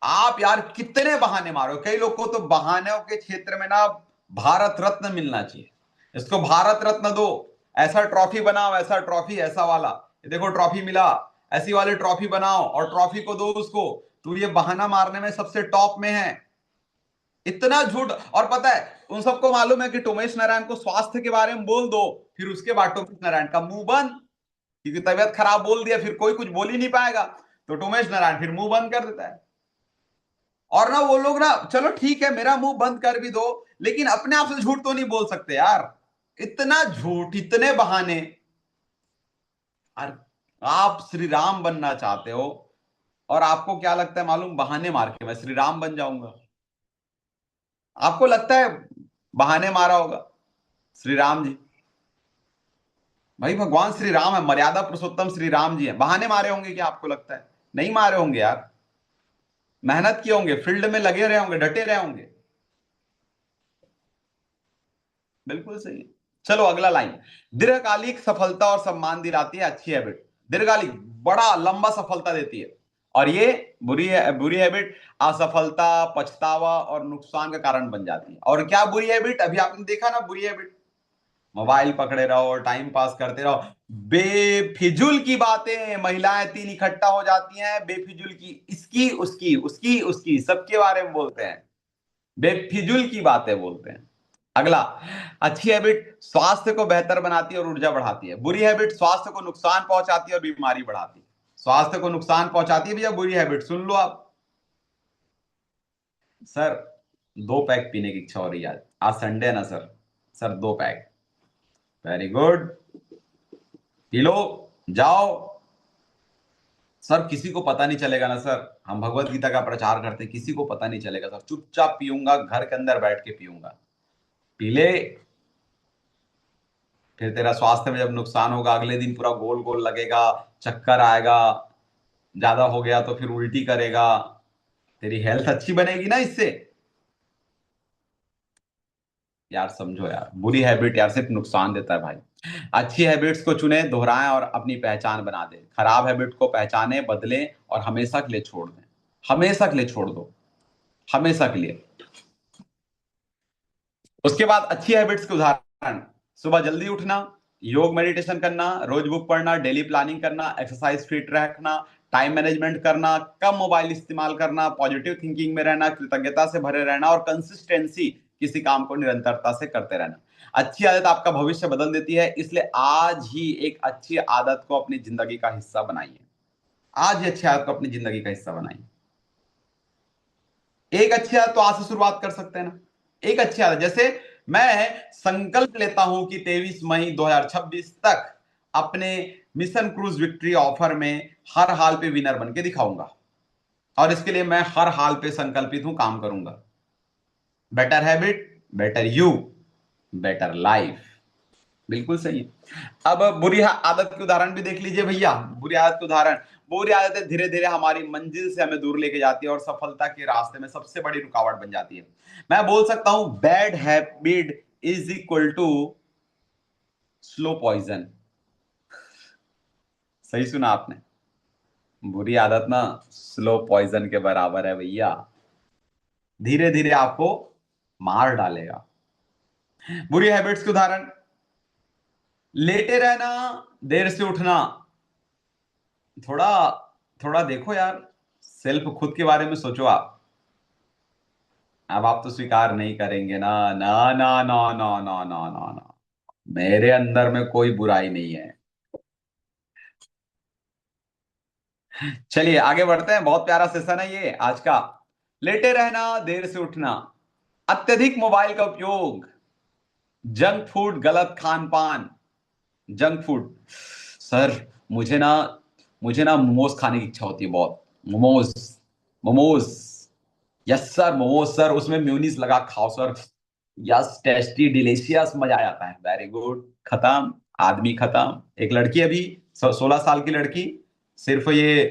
आप यार कितने बहाने मारो, कई लोग को तो बहानों के क्षेत्र में ना भारत रत्न मिलना चाहिए। इसको भारत रत्न दो, ऐसा ट्रॉफी बनाओ, ऐसा ट्रॉफी ऐसा वाला, ये देखो ट्रॉफी मिला, ऐसी वाली ट्रॉफी बनाओ और ट्रॉफी को दो उसको। तो ये बहाना मारने में सबसे टॉप में है। इतना झूठ। और पता है उन सबको मालूम है कि टोमेश नारायण को स्वास्थ्य के बारे में बोल दो, फिर उसके बाद टोमेश नारायण का मुंह बंद, क्योंकि तबियत खराब बोल दिया फिर कोई कुछ बोल ही नहीं पाएगा। तो टोमेश नारायण फिर मुंह बंद कर देता है। और ना वो लोग ना, चलो ठीक है मेरा मुंह बंद कर भी दो, लेकिन अपने आप से झूठ तो नहीं बोल सकते यार। इतना झूठ, इतने बहाने। और आप श्री राम बनना चाहते हो, और आपको क्या लगता है मालूम, बहाने मार के मैं श्री राम बन जाऊंगा? आपको लगता है बहाने मारा होगा श्री राम जी? भाई भगवान श्री राम है, मर्यादा पुरुषोत्तम श्री राम जी है, बहाने मारे होंगे क्या आपको लगता है? नहीं मारे होंगे यार। मेहनत किए होंगे, फील्ड में लगे रहे होंगे, डटे रहे होंगे। बिल्कुल सही है। चलो अगला लाइन। दीर्घकालिक सफलता और सम्मान दिलाती है अच्छी हैबिट। दीर्घकालिक, बड़ा लंबा सफलता देती है। और ये बुरी हैबिट असफलता, पछतावा और नुकसान का कारण बन जाती है। और क्या बुरी हैबिट, अभी आपने देखा ना बुरी हैबिट, मोबाइल पकड़े रहो, टाइम पास करते रहो, बेफिजुल की बातें, महिलाएं तीन इकट्ठा हो जाती हैं बेफिजुल की, इसकी उसकी उसकी उसकी सबके बारे में बोलते हैं, बेफिजुल की बातें बोलते हैं। अगला, अच्छी हैबिट स्वास्थ्य को बेहतर बनाती है और ऊर्जा बढ़ाती है। बुरी हैबिट स्वास्थ्य को नुकसान पहुंचाती है और बीमारी बढ़ाती है। स्वास्थ्य को नुकसान पहुंचाती है भैया बुरी हैबिट, सुन लो आप। सर 2 पैक पीने की इच्छा हो रही है आज, आज संडे है ना sir. Sir 2 pack. Very good, पी लो, जाओ। सर किसी को पता नहीं चलेगा ना सर, हम भगवत गीता का प्रचार करते हैं, किसी को पता नहीं चलेगा सर, चुपचाप पीऊंगा, घर के अंदर बैठ के पीऊंगा। पी ले, फिर तेरा स्वास्थ्य में जब नुकसान होगा अगले दिन पूरा गोल गोल लगेगा, चक्कर आएगा, ज्यादा हो गया तो फिर उल्टी करेगा। तेरी हेल्थ अच्छी बनेगी ना इससे? यार समझो यार, बुरी हैबिट यार सिर्फ नुकसान देता है भाई। अच्छी हैबिट्स को चुने, दोहराएं और अपनी पहचान बना दे। खराब हैबिट को पहचाने, बदले और हमेशा के लिए छोड़ दें। हमेशा के लिए छोड़ दो, हमेशा के लिए। उसके बाद अच्छी हैबिट्स के उदाहरण, सुबह जल्दी उठना, योग मेडिटेशन करना, रोज बुक पढ़ना, डेली प्लानिंग करना, एक्सरसाइज फिट रखना, टाइम मैनेजमेंट करना, कम मोबाइल इस्तेमाल करना, पॉजिटिव थिंकिंग में रहना, कृतज्ञता से भरे रहना और कंसिस्टेंसी, किसी काम को निरंतरता से करते रहना। अच्छी आदत आपका भविष्य बदल देती है, इसलिए आज ही एक अच्छी आदत को अपनी जिंदगी का हिस्सा बनाइए। आज ही अच्छी आदत को अपनी जिंदगी का हिस्सा बनाइए। एक अच्छी आदत तो आज से शुरुआत कर सकते हैं ना। एक अच्छी आदत जैसे, मैं संकल्प लेता हूं कि 23 मई 2026 तक अपने मिशन क्रूज विक्ट्री ऑफर में हर हाल पे विनर बन के दिखाऊंगा। और इसके लिए मैं हर हाल पे संकल्पित हूं, काम करूंगा। Better habit, better you, better life. बिल्कुल सही है। अब बुरी आदत के उदाहरण भी देख लीजिए भैया। बुरी आदत के उदाहरण, बुरी आदतें धीरे धीरे हमारी मंजिल से हमें दूर लेके जाती है और सफलता के रास्ते में सबसे बड़ी रुकावट बन जाती है। मैं बोल सकता हूं bad habit is equal to slow poison. सही सुना आपने, बुरी आदत ना स्लो पॉइजन के बराबर है भैया, धीरे धीरे आपको मार डालेगा। बुरी हैबिट्स के उदाहरण, लेटे रहना, देर से उठना। थोड़ा थोड़ा देखो यार, सेल्फ खुद के बारे में सोचो आप। अब आप तो स्वीकार नहीं करेंगे ना, ना ना ना ना ना ना ना ना, मेरे अंदर में कोई बुराई नहीं है। चलिए आगे बढ़ते हैं, बहुत प्यारा सेशन है ये आज का। लेटे रहना, देर से उठना, अत्यधिक मोबाइल का उपयोग, जंक फूड, गलत खान पान। जंक फूड, सर मुझे ना मुझे ना मोमोज खाने की इच्छा होती है बहुत। Momos, momos, yes sir momos sir, उसमें म्यूनीस लगा खाओ सर, यस टेस्टी डिलीशियस, मजा आ जाता है। वेरी गुड, खत्म, आदमी खत्म। एक लड़की अभी 16 साल की लड़की, सिर्फ ये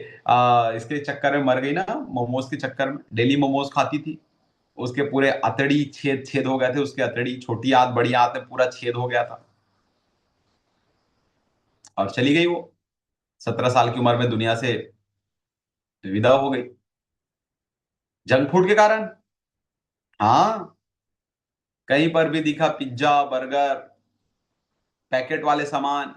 इसके चक्कर में मर गई ना, मोमोज के चक्कर में, डेली मोमोज खाती थी। उसके पूरे अतड़ी छेद छेद हो गए थे, उसके अतड़ी, छोटी आंत बड़ी आंत में पूरा छेद हो गया था। और चली गई वो, 17 साल की उम्र में दुनिया से विदा हो गई। जंक फूड के कारण। हाँ, कहीं पर भी दिखा पिज्जा बर्गर, पैकेट वाले सामान,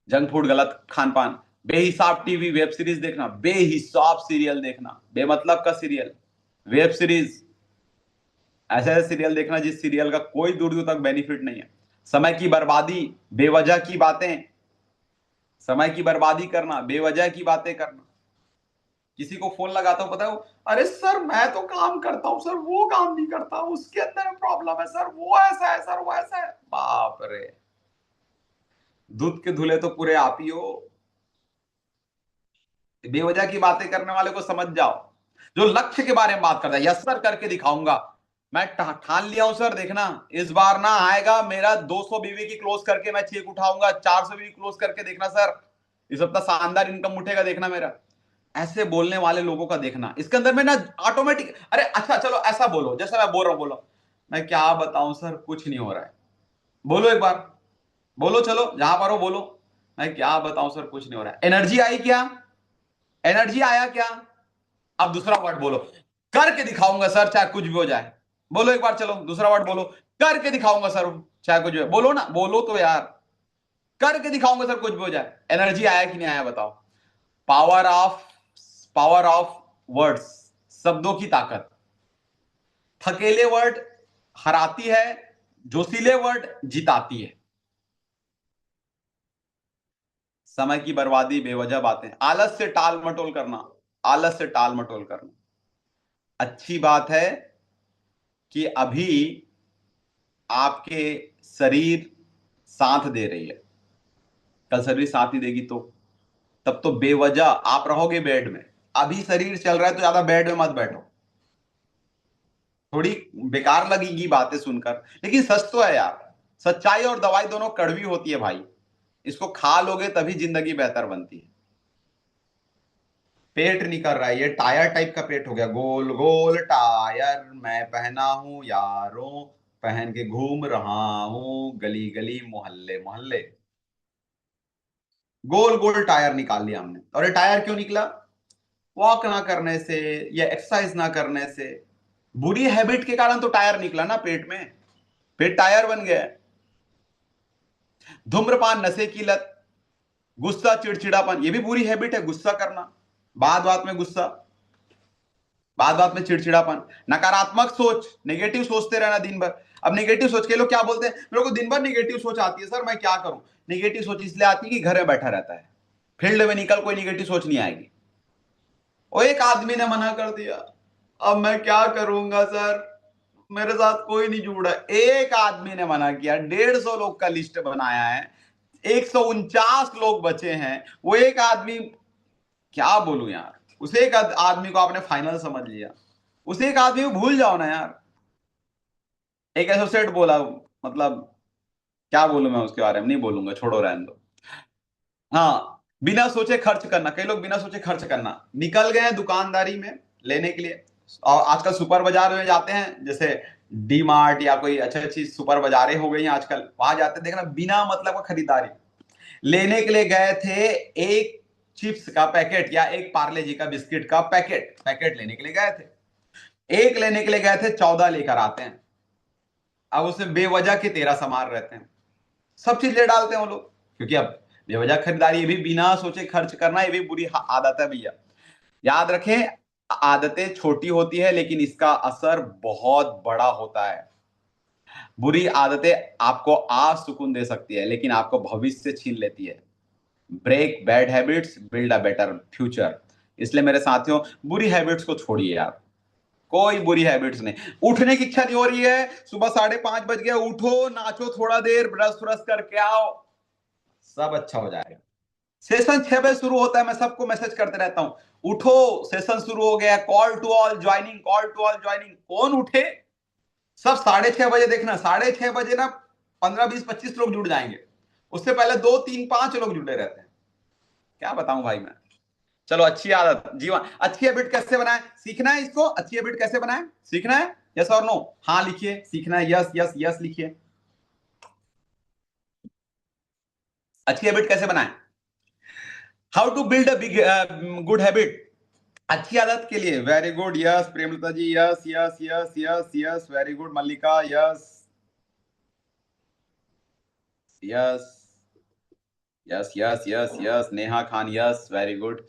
जंक फूड, गलत खान पान। बेहिसाब टीवी वेब सीरीज देखना, बेहिसाब सीरियल देखना, बेमतलब का सीरियल, वेब सीरीज, ऐसे ऐसे सीरियल देखना जिस सीरियल का कोई दूर दूर तक बेनिफिट नहीं है। समय की बर्बादी, बेवजह की बातें, समय की बर्बादी करना, बेवजह की बातें करना। किसी को फोन लगाता हूं, पता है अरे सर मैं तो काम करता हूं सर, वो काम नहीं करता, उसके अंदर प्रॉब्लम है सर, वो ऐसा है सर, वो ऐसा है। बाप रे, दूध के धुले तो पूरे आप ही हो। बेवजह की बातें करने वाले को समझ जाओ। जो लक्ष्य के बारे में बात करता है, यस सर करके दिखाऊंगा, मैं ठान लिया हूं सर, देखना इस बार ना आएगा मेरा 200 बीवी की क्लोज करके मैं चेक उठाऊंगा, 400 बीवी क्लोज करके देखना सर, इस हफ्ता शानदार इनकम उठेगा देखना मेरा। ऐसे बोलने वाले लोगों का देखना, इसके अंदर में ना ऑटोमेटिक, अरे अच्छा चलो ऐसा बोलो जैसा मैं बोल रहा हूं, बोलो मैं क्या बताऊं सर कुछ नहीं हो रहा है। बोलो एक बार, बोलो, चलो जहां पर हो बोलो, मैं क्या बताऊं सर कुछ नहीं हो रहा है। एनर्जी आई क्या? एनर्जी आया क्या? अब दूसरा वर्ड बोलो, करके दिखाऊंगा सर चाहे कुछ भी हो जाए। बोलो एक बार, चलो दूसरा वर्ड बोलो, करके दिखाऊंगा सर चाहे कुछ भी हो। बोलो ना, बोलो तो यार, करके दिखाऊंगा सर कुछ भी हो जाए। एनर्जी आया कि नहीं आया बताओ? Power of, power of words, शब्दों की ताकत। थकेले वर्ड हराती है, जोशीले वर्ड जिताती है। समय की बर्बादी, बेवजह बातें, आलस से टाल मटोल करना, आलस से टाल मटोल करना। अच्छी बात है कि अभी आपके शरीर साथ दे रही है, कल शरीर साथ ही देगी तो, तब तो बेवजह आप रहोगे बेड में। अभी शरीर चल रहा है तो ज्यादा बेड में मत बैठो। थोड़ी बेकार लगेगी बातें सुनकर, लेकिन सच तो है यार। सच्चाई और दवाई दोनों कड़वी होती है भाई, इसको खा लोगे तभी जिंदगी बेहतर बनती है। पेट नहीं कर रहा है, ये टायर टाइप का पेट हो गया, गोल गोल टायर मैं पहना हूं यारों, पहन के घूम रहा हूं गली गली मोहल्ले मोहल्ले। गोल गोल टायर निकाल लिया हमने। और ये टायर क्यों निकला? वॉक ना करने से या एक्सरसाइज ना करने से, बुरी हैबिट के कारण तो टायर निकला ना पेट में, पेट टायर बन गया है। धूम्रपान, नशे की लत, गुस्सा चिड़चिड़ापन, ये भी बुरी हैबिट है, गुस्सा करना, बात बात में गुस्सा, बात बात में चिड़चिड़ापन। नकारात्मक सोच, नेगेटिव सोचते रहना दिन भर। अब नेगेटिव सोच के लोग क्या बोलते हैं, मेरे को दिन भर नेगेटिव सोच आती है सर मैं क्या करूं। नेगेटिव सोच इसलिए आती है कि घर में बैठा रहता है, फील्ड में निकल कोई नेगेटिव सोच नहीं आएगी। वो एक आदमी ने मना कर दिया, अब मैं क्या करूंगा सर, मेरे साथ कोई नहीं जुड़ा। एक आदमी ने मना किया, 150 लोग का लिस्ट बनाया है, 149 लोग बचे हैं, वो एक आदमी, क्या बोलूं यार। उस एक आदमी को आपने फाइनल समझ लिया, उस एक आदमी को भूल जाओ ना यार। एक एसोसिएट बोला, मतलब क्या बोलूं मैं उसके बारे में, नहीं बोलूंगा, छोड़ो रहने दो। हाँ, बिना सोचे खर्च करना, कई लोग बिना सोचे खर्च करना, निकल गए हैं दुकानदारी में लेने के लिए। और आजकल सुपर बाजार में जाते हैं, जैसे डी मार्ट या कोई अच्छी अच्छी सुपर बाजारें हो गई हैं आजकल, वहां जाते हैं, देखना बिना मतलब का खरीदारी। लेने के लिए गए थे एक चिप्स का पैकेट या एक पार्ले जी का बिस्किट का पैकेट, पैकेट लेने के लिए गए थे। एक लेने के लिए गए थे, 14 लेकर आते हैं। अब उसमें बेवजह के 13 सामान रहते हैं, सब चीज ले डालते हैं वो लोग, क्योंकि अब बेवजह खरीदारी, ये भी बिना सोचे खर्च करना, ये भी बुरी आदत है भैया। याद रखें, आदतें छोटी होती है लेकिन इसका असर बहुत बड़ा होता है। बुरी आदतें आपको आज सुकून दे सकती है लेकिन आपको भविष्य छीन लेती है। Break bad habits, build a better future. इसलिए मेरे साथियों, बुरी हैबिट्स को छोड़िए यार, कोई बुरी हैबिट्स नहीं। उठने की इच्छा नहीं हो रही है, सुबह 5:30 बज गया, उठो नाचो थोड़ा देर, ब्रश फ्रश करके आओ, सब अच्छा हो जाएगा। सेशन 6 बजे शुरू होता है, मैं सबको मैसेज करते रहता हूं, उठो सेशन शुरू हो गया, call to all joining, call to all joining. कौन उठे? सब 6:30 बजे देखना, 6:30 बजे ना 15 20 25 लोग जुड़ जाएंगे, उससे पहले 2 3 5 लोग जुड़े रहते हैं। क्या बताऊं भाई मैं। चलो, अच्छी आदत जीवन, अच्छी हैबिट कैसे बनाए, सीखना है इसको, अच्छी हैबिट कैसे बनाए सीखना है, यस और नो? हाँ लिखिए, सीखना है, यस यस यस लिखिए। अच्छी हैबिट कैसे बनाए? How to build a big good habit. अच्छी आदत के लिए very good, yes Premlata ji, yes yes yes yes yes, very good Mallika, yes yes yes yes yes yes, Neha Khan, yes very good.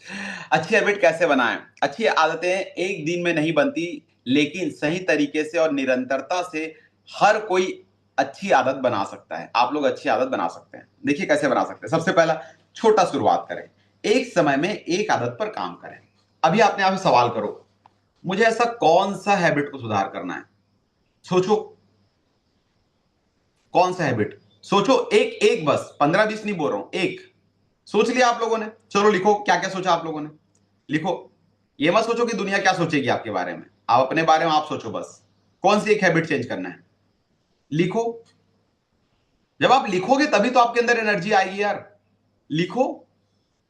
अच्छी हैबिट कैसे बनाएं? अच्छी आदतें एक दिन में नहीं बनती, लेकिन सही तरीके से और निरंतरता से हर कोई अच्छी आदत बना सकता है। आप लोग अच्छी आदत बना सकते हैं। देखिए कैसे बना सकते हैं। सबसे पहला, छोटा शुरुआत करें। एक समय में एक आदत पर काम करें। अभी अपने आप से सवाल करो, मुझे ऐसा कौन सा हैबिट को सुधार करना है? सोचो, कौन सा हैबिट? सोचो, एक एक, बस 15-20 नहीं बोल रहा हूं, एक। सोच लिया आप लोगों ने? चलो लिखो क्या क्या सोचा आप लोगों ने। लिखो। ये मत सोचो कि दुनिया क्या सोचेगी आपके बारे में, आप अपने बारे में आप सोचो बस। कौन सी एक हैबिट चेंज करना है? लिखो। जब आप लिखोगे तभी तो आपके अंदर एनर्जी आएगी यार। लिखो।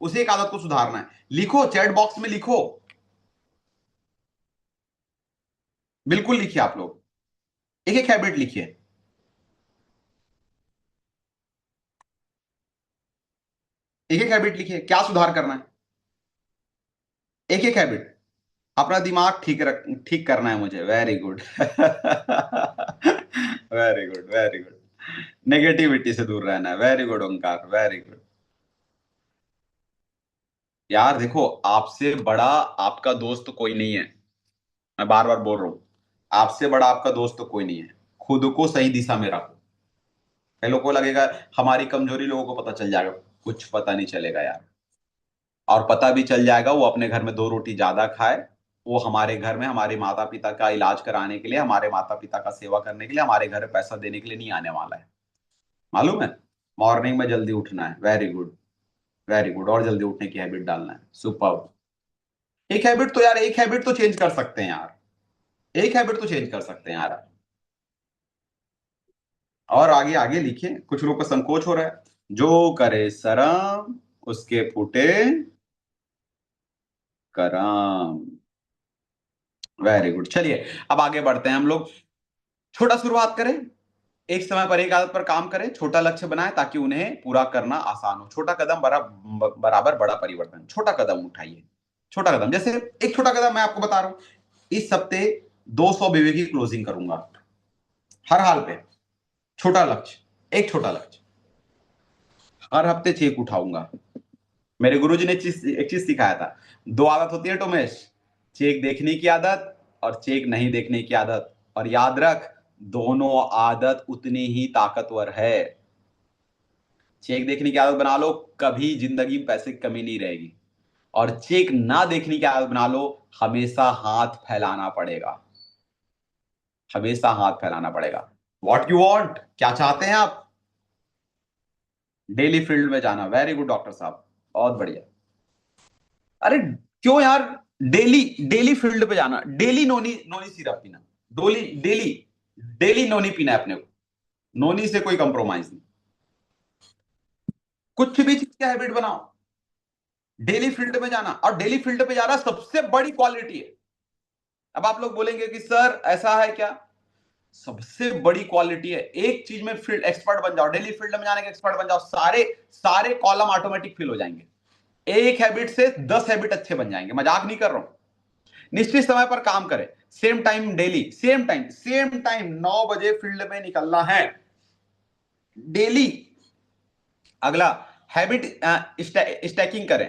उसे एक आदत को सुधारना है, लिखो, चैट बॉक्स में लिखो। बिल्कुल लिखिए आप लोग, एक एक हैबिट लिखिए। एक एक हैबिट लिखिए, क्या सुधार करना है। एक एक हैबिट। अपना दिमाग ठीक करना है मुझे, very good very good very good. Negativity से दूर रहना है, वेरी गुड ओंकार, वेरी गुड। यार देखो, आपसे बड़ा आपका दोस्त कोई नहीं है। मैं बार बार बोल रहा हूं, आपसे बड़ा आपका दोस्त तो कोई नहीं है। खुद को सही दिशा में रखो। कई लोगों को लगेगा हमारी कमजोरी लोगों को पता चल जाएगा, कुछ पता नहीं चलेगा यार। और पता भी चल जाएगा, वो अपने घर में 2 रोटी ज्यादा खाए। वो हमारे घर में हमारे माता पिता का इलाज कराने के लिए, हमारे माता पिता का सेवा करने के लिए, हमारे घर में पैसा देने के लिए नहीं आने वाला है। मालूम है? मॉर्निंग में जल्दी उठना है, वेरी गुड वेरी गुड, और जल्दी उठने की हैबिट डालना है, सुपर। एक हैबिट तो यार, एक हैबिट तो चेंज कर सकते हैं यार। एक हैबिट तो चेंज कर सकते हैं यार। और आगे आगे लिखिए, कुछ लोग को संकोच हो रहा है। जो करे शरम, उसके फूटे करम। वेरी गुड, चलिए अब आगे बढ़ते हैं हम लोग। छोटा शुरुआत करें, एक समय पर एक आदत पर काम करें, छोटा लक्ष्य बनाएं ताकि उन्हें पूरा करना आसान हो। छोटा कदम बराबर बड़ा परिवर्तन। छोटा कदम उठाइए। छोटा कदम, जैसे एक छोटा कदम मैं आपको बता रहा हूं, इस हफ्ते 200 बीवी की क्लोजिंग करूंगा, हर हाल पे। छोटा लक्ष्य, एक छोटा लक्ष्य। हर हफ्ते चेक उठाऊंगा। मेरे गुरुजी ने एक चीज सिखाया था। 2 आदत होती है टोमेश, चेक देखने की आदत और चेक नहीं देखने की आदत। और याद रख, दोनों आदत उतनी ही ताकतवर है। चेक देखने की आदत बना लो, कभी जिंदगी में पैसे की कमी नहीं रहेगी। और चेक ना देखने की आदत बना लो, हमेशा हाथ फैलाना पड़ेगा। हमेशा हाथ फैलाना पड़ेगा। व्हाट यू वांट, क्या चाहते हैं आप? डेली फील्ड में जाना, वेरी गुड डॉक्टर साहब, बहुत बढ़िया। अरे क्यों यार? डेली, डेली फील्ड पे जाना, डेली नोनी नोनी सिरप पीना। डोली डेली, डेली नोनी पीना है अपने को। नोनी से कोई कंप्रोमाइज नहीं। कुछ भी चीज का हैबिट बनाओ, डेली फील्ड में जाना। और डेली फील्ड पे जाना सबसे बड़ी क्वालिटी है। अब आप लोग बोलेंगे कि सर ऐसा है क्या? सबसे बड़ी क्वालिटी है। एक चीज में फील्ड एक्सपर्ट बन जाओ, डेली फील्ड में जाने के एक्सपर्ट बन जाओ, सारे सारे कॉलम ऑटोमेटिक फिल हो जाएंगे। एक हैबिट से 10 हैबिट अच्छे बन जाएंगे, मजाक नहीं कर रहा हूं। निश्चित समय पर काम करें, same time daily, same time 9 बजे फील्ड में निकलना है डेली। अगला हैबिट, स्टैकिंग करें।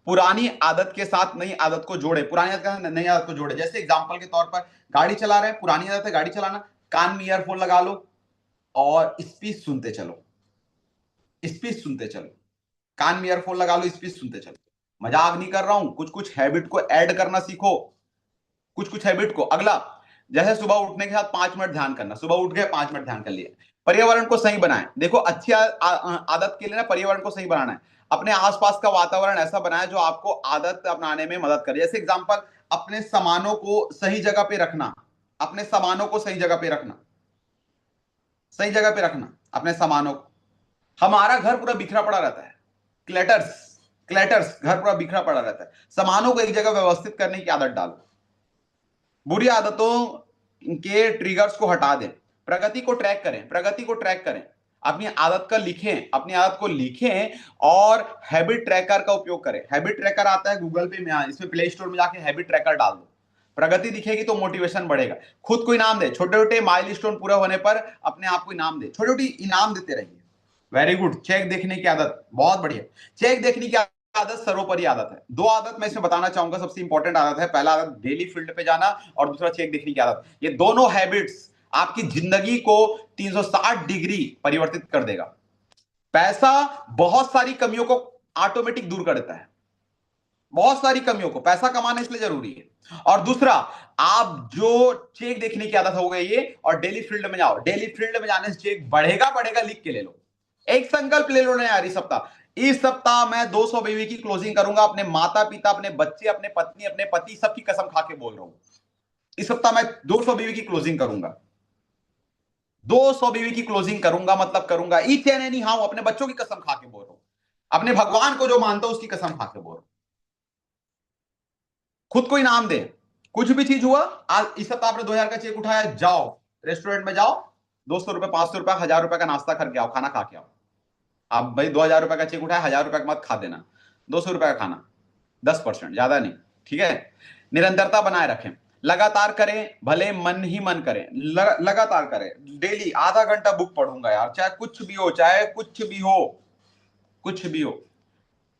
पुरानी आदत के साथ नई आदत को जोड़े, पुरानी आदत के साथ नई आदत को जोड़े। जैसे एग्जांपल के तौर पर, गाड़ी चला रहे हैं, पुरानी आदत है गाड़ी चलाना, कान में ईयरफोन लगा लो और स्पीच सुनते चलो। स्पीच सुनते चलो, कान में ईयरफोन लगा लो, स्पीच सुनते चलो। मजाक नहीं कर रहा हूं, कुछ कुछ हैबिट को ऐड करना सीखो। कुछ कुछ हैबिट को। अगला, जैसे सुबह उठने के साथ 5 मिनट ध्यान करना। सुबह उठ गए, 5 मिनट ध्यान कर लिए। पर्यावरण को सही बनाएं। देखो, अच्छी आदत के लिए ना पर्यावरण को सही बनाना है। अपने आसपास का वातावरण ऐसा बनाए जो आपको आदत अपनाने में मदद करे। जैसे एग्जांपल, अपने सामानों को सही जगह पे रखना। अपने सामानों को सही जगह पे रखना। सही जगह पे रखना अपने सामानों को। हमारा घर पूरा बिखरा पड़ा रहता है, क्लटर्स, क्लटर्स, घर पूरा बिखरा पड़ा रहता है। सामानों को एक जगह व्यवस्थित करने की आदत डालो। बुरी आदतों के ट्रिगर्स को हटा दें। प्रगति को ट्रैक करें, प्रगति को ट्रैक करें। अपनी आदत का लिखें, अपनी आदत को लिखें और हैबिट ट्रैकर का उपयोग करें। हैबिट ट्रैकर आता है गूगल पे में, इसमें प्ले स्टोर में जाके हैबिट ट्रैकर डाल दो, प्रगति दिखेगी तो मोटिवेशन बढ़ेगा। खुद को इनाम दे, छोटे छोटे माइलस्टोन पूरा होने पर अपने आप को इनाम दे, छोटे छोटे इनाम देते रहिए। Very good. चेक देखने की आदत बहुत बढ़िया। चेक देखने की आदत सर्वोपरि आदत है। दो आदत मैं इसमें बताना चाहूंगा, सबसे इंपॉर्टेंट आदत है। पहला आदत डेली फील्ड पे जाना और दूसरा चेक देखने की आदत। ये दोनों हैबिट्स आपकी जिंदगी को 360 डिग्री परिवर्तित कर देगा। पैसा बहुत सारी कमियों को ऑटोमेटिक दूर कर देता है, बहुत सारी कमियों को। पैसा कमाना इसलिए जरूरी है। और दूसरा, आप जो चेक देखने की आदत हो गई ये, और डेली फील्ड में जाओ। डेली फील्ड में जाने से चेक बढ़ेगा बढ़ेगा, लिख के ले लो। एक संकल्प ले लो ना यार, इस सप्ताह मैं 200 बीवी की क्लोजिंग करूंगा। अपने माता पिता, अपने बच्चे, अपने पत्नी, अपने पति, सबकी कसम खा के बोल रहा हूं, इस सप्ताह मैं 200 बीवी की क्लोजिंग करूंगा। 200 बीवी की क्लोजिंग करूंगा, मतलब करूंगा। ईच एंड एनी हाउ, अपने बच्चों की कसम खा के बोल रहा हूं, अपने भगवान को जो मानता हूं उसकी कसम खा के बोल रहा हूं। खुद को इनाम दे। कुछ भी चीज हुआ, आज इस सप्ताह आपने 2000 का चेक उठाया, जाओ रेस्टोरेंट में जाओ, 200 रुपए, 500 रुपए, 1000 रुपए का नाश्ता करके आओ, खाना खा के आओ। आप भाई 2000 रुपए का चेक उठाया, 1000 रुपए का मत खा देना, 200 रुपए का खाना, 10%, ज्यादा नहीं, ठीक है। निरंतरता बनाए रखें, लगातार करें, भले मन ही मन करें, लगातार करें। डेली आधा घंटा बुक पढ़ूंगा यार, चाहे कुछ भी हो, चाहे कुछ भी हो, कुछ भी हो।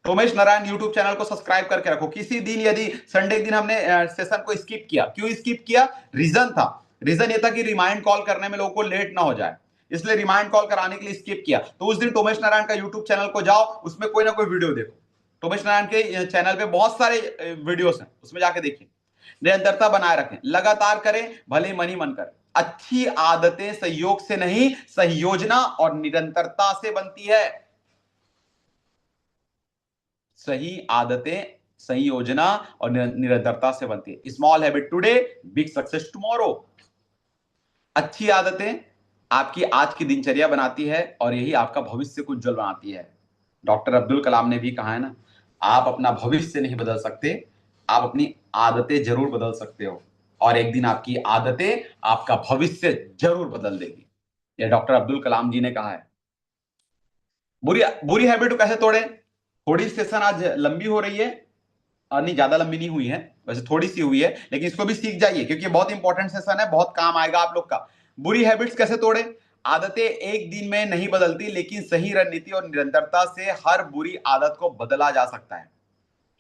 उमेश नारायण यूट्यूब चैनल को सब्सक्राइब करके रखो। किसी दिन यदि संडे के दिन हमने सेशन को स्किप किया, क्यों स्किप किया? रीजन था, रीजन ये था कि रिमाइंड कॉल करने में लोगों को लेट ना हो जाए, इसलिए रिमाइंड कॉल कराने के लिए स्किप किया। तो उस दिन उमेश नारायण का यूट्यूब चैनल को जाओ, उसमें कोई ना कोई वीडियो देखो। उमेश नारायण के चैनल पे बहुत सारे वीडियोस हैं, उसमें जाके देखिए। निरंतरता बनाए रखें, लगातार करें, भले मन ही मन करें। अच्छी आदतें संयोग से नहीं, संयोजना और निरंतरता से बनती है। सही आदतें संयोजना और निरंतरता से बनती है। Small habit today, big success tomorrow. अच्छी आदतें आपकी आज की दिनचर्या बनाती है और यही आपका भविष्य को उज्जवल बनाती है। डॉक्टर अब्दुल कलाम ने भी कहा है ना, आप अपना भविष्य नहीं बदल सकते, आप अपनी आदतें जरूर बदल सकते हो, और एक दिन आपकी आदतें आपका भविष्य जरूर बदल देगी। यह डॉक्टर अब्दुल कलाम जी ने कहा है। बुरी बुरी हैबिट को कैसे तोड़े? थोड़ी सेशन आज लंबी हो रही है, नहीं ज्यादा लंबी नहीं हुई है, वैसे थोड़ी सी हुई है, लेकिन इसको भी सीख जाइए क्योंकि बहुत इंपॉर्टेंट सेशन है, बहुत काम आएगा आप लोग का। बुरी हैबिट्स कैसे तोड़े? आदतें एक दिन में नहीं बदलती, लेकिन सही रणनीति और निरंतरता से हर बुरी आदत को बदला जा सकता है।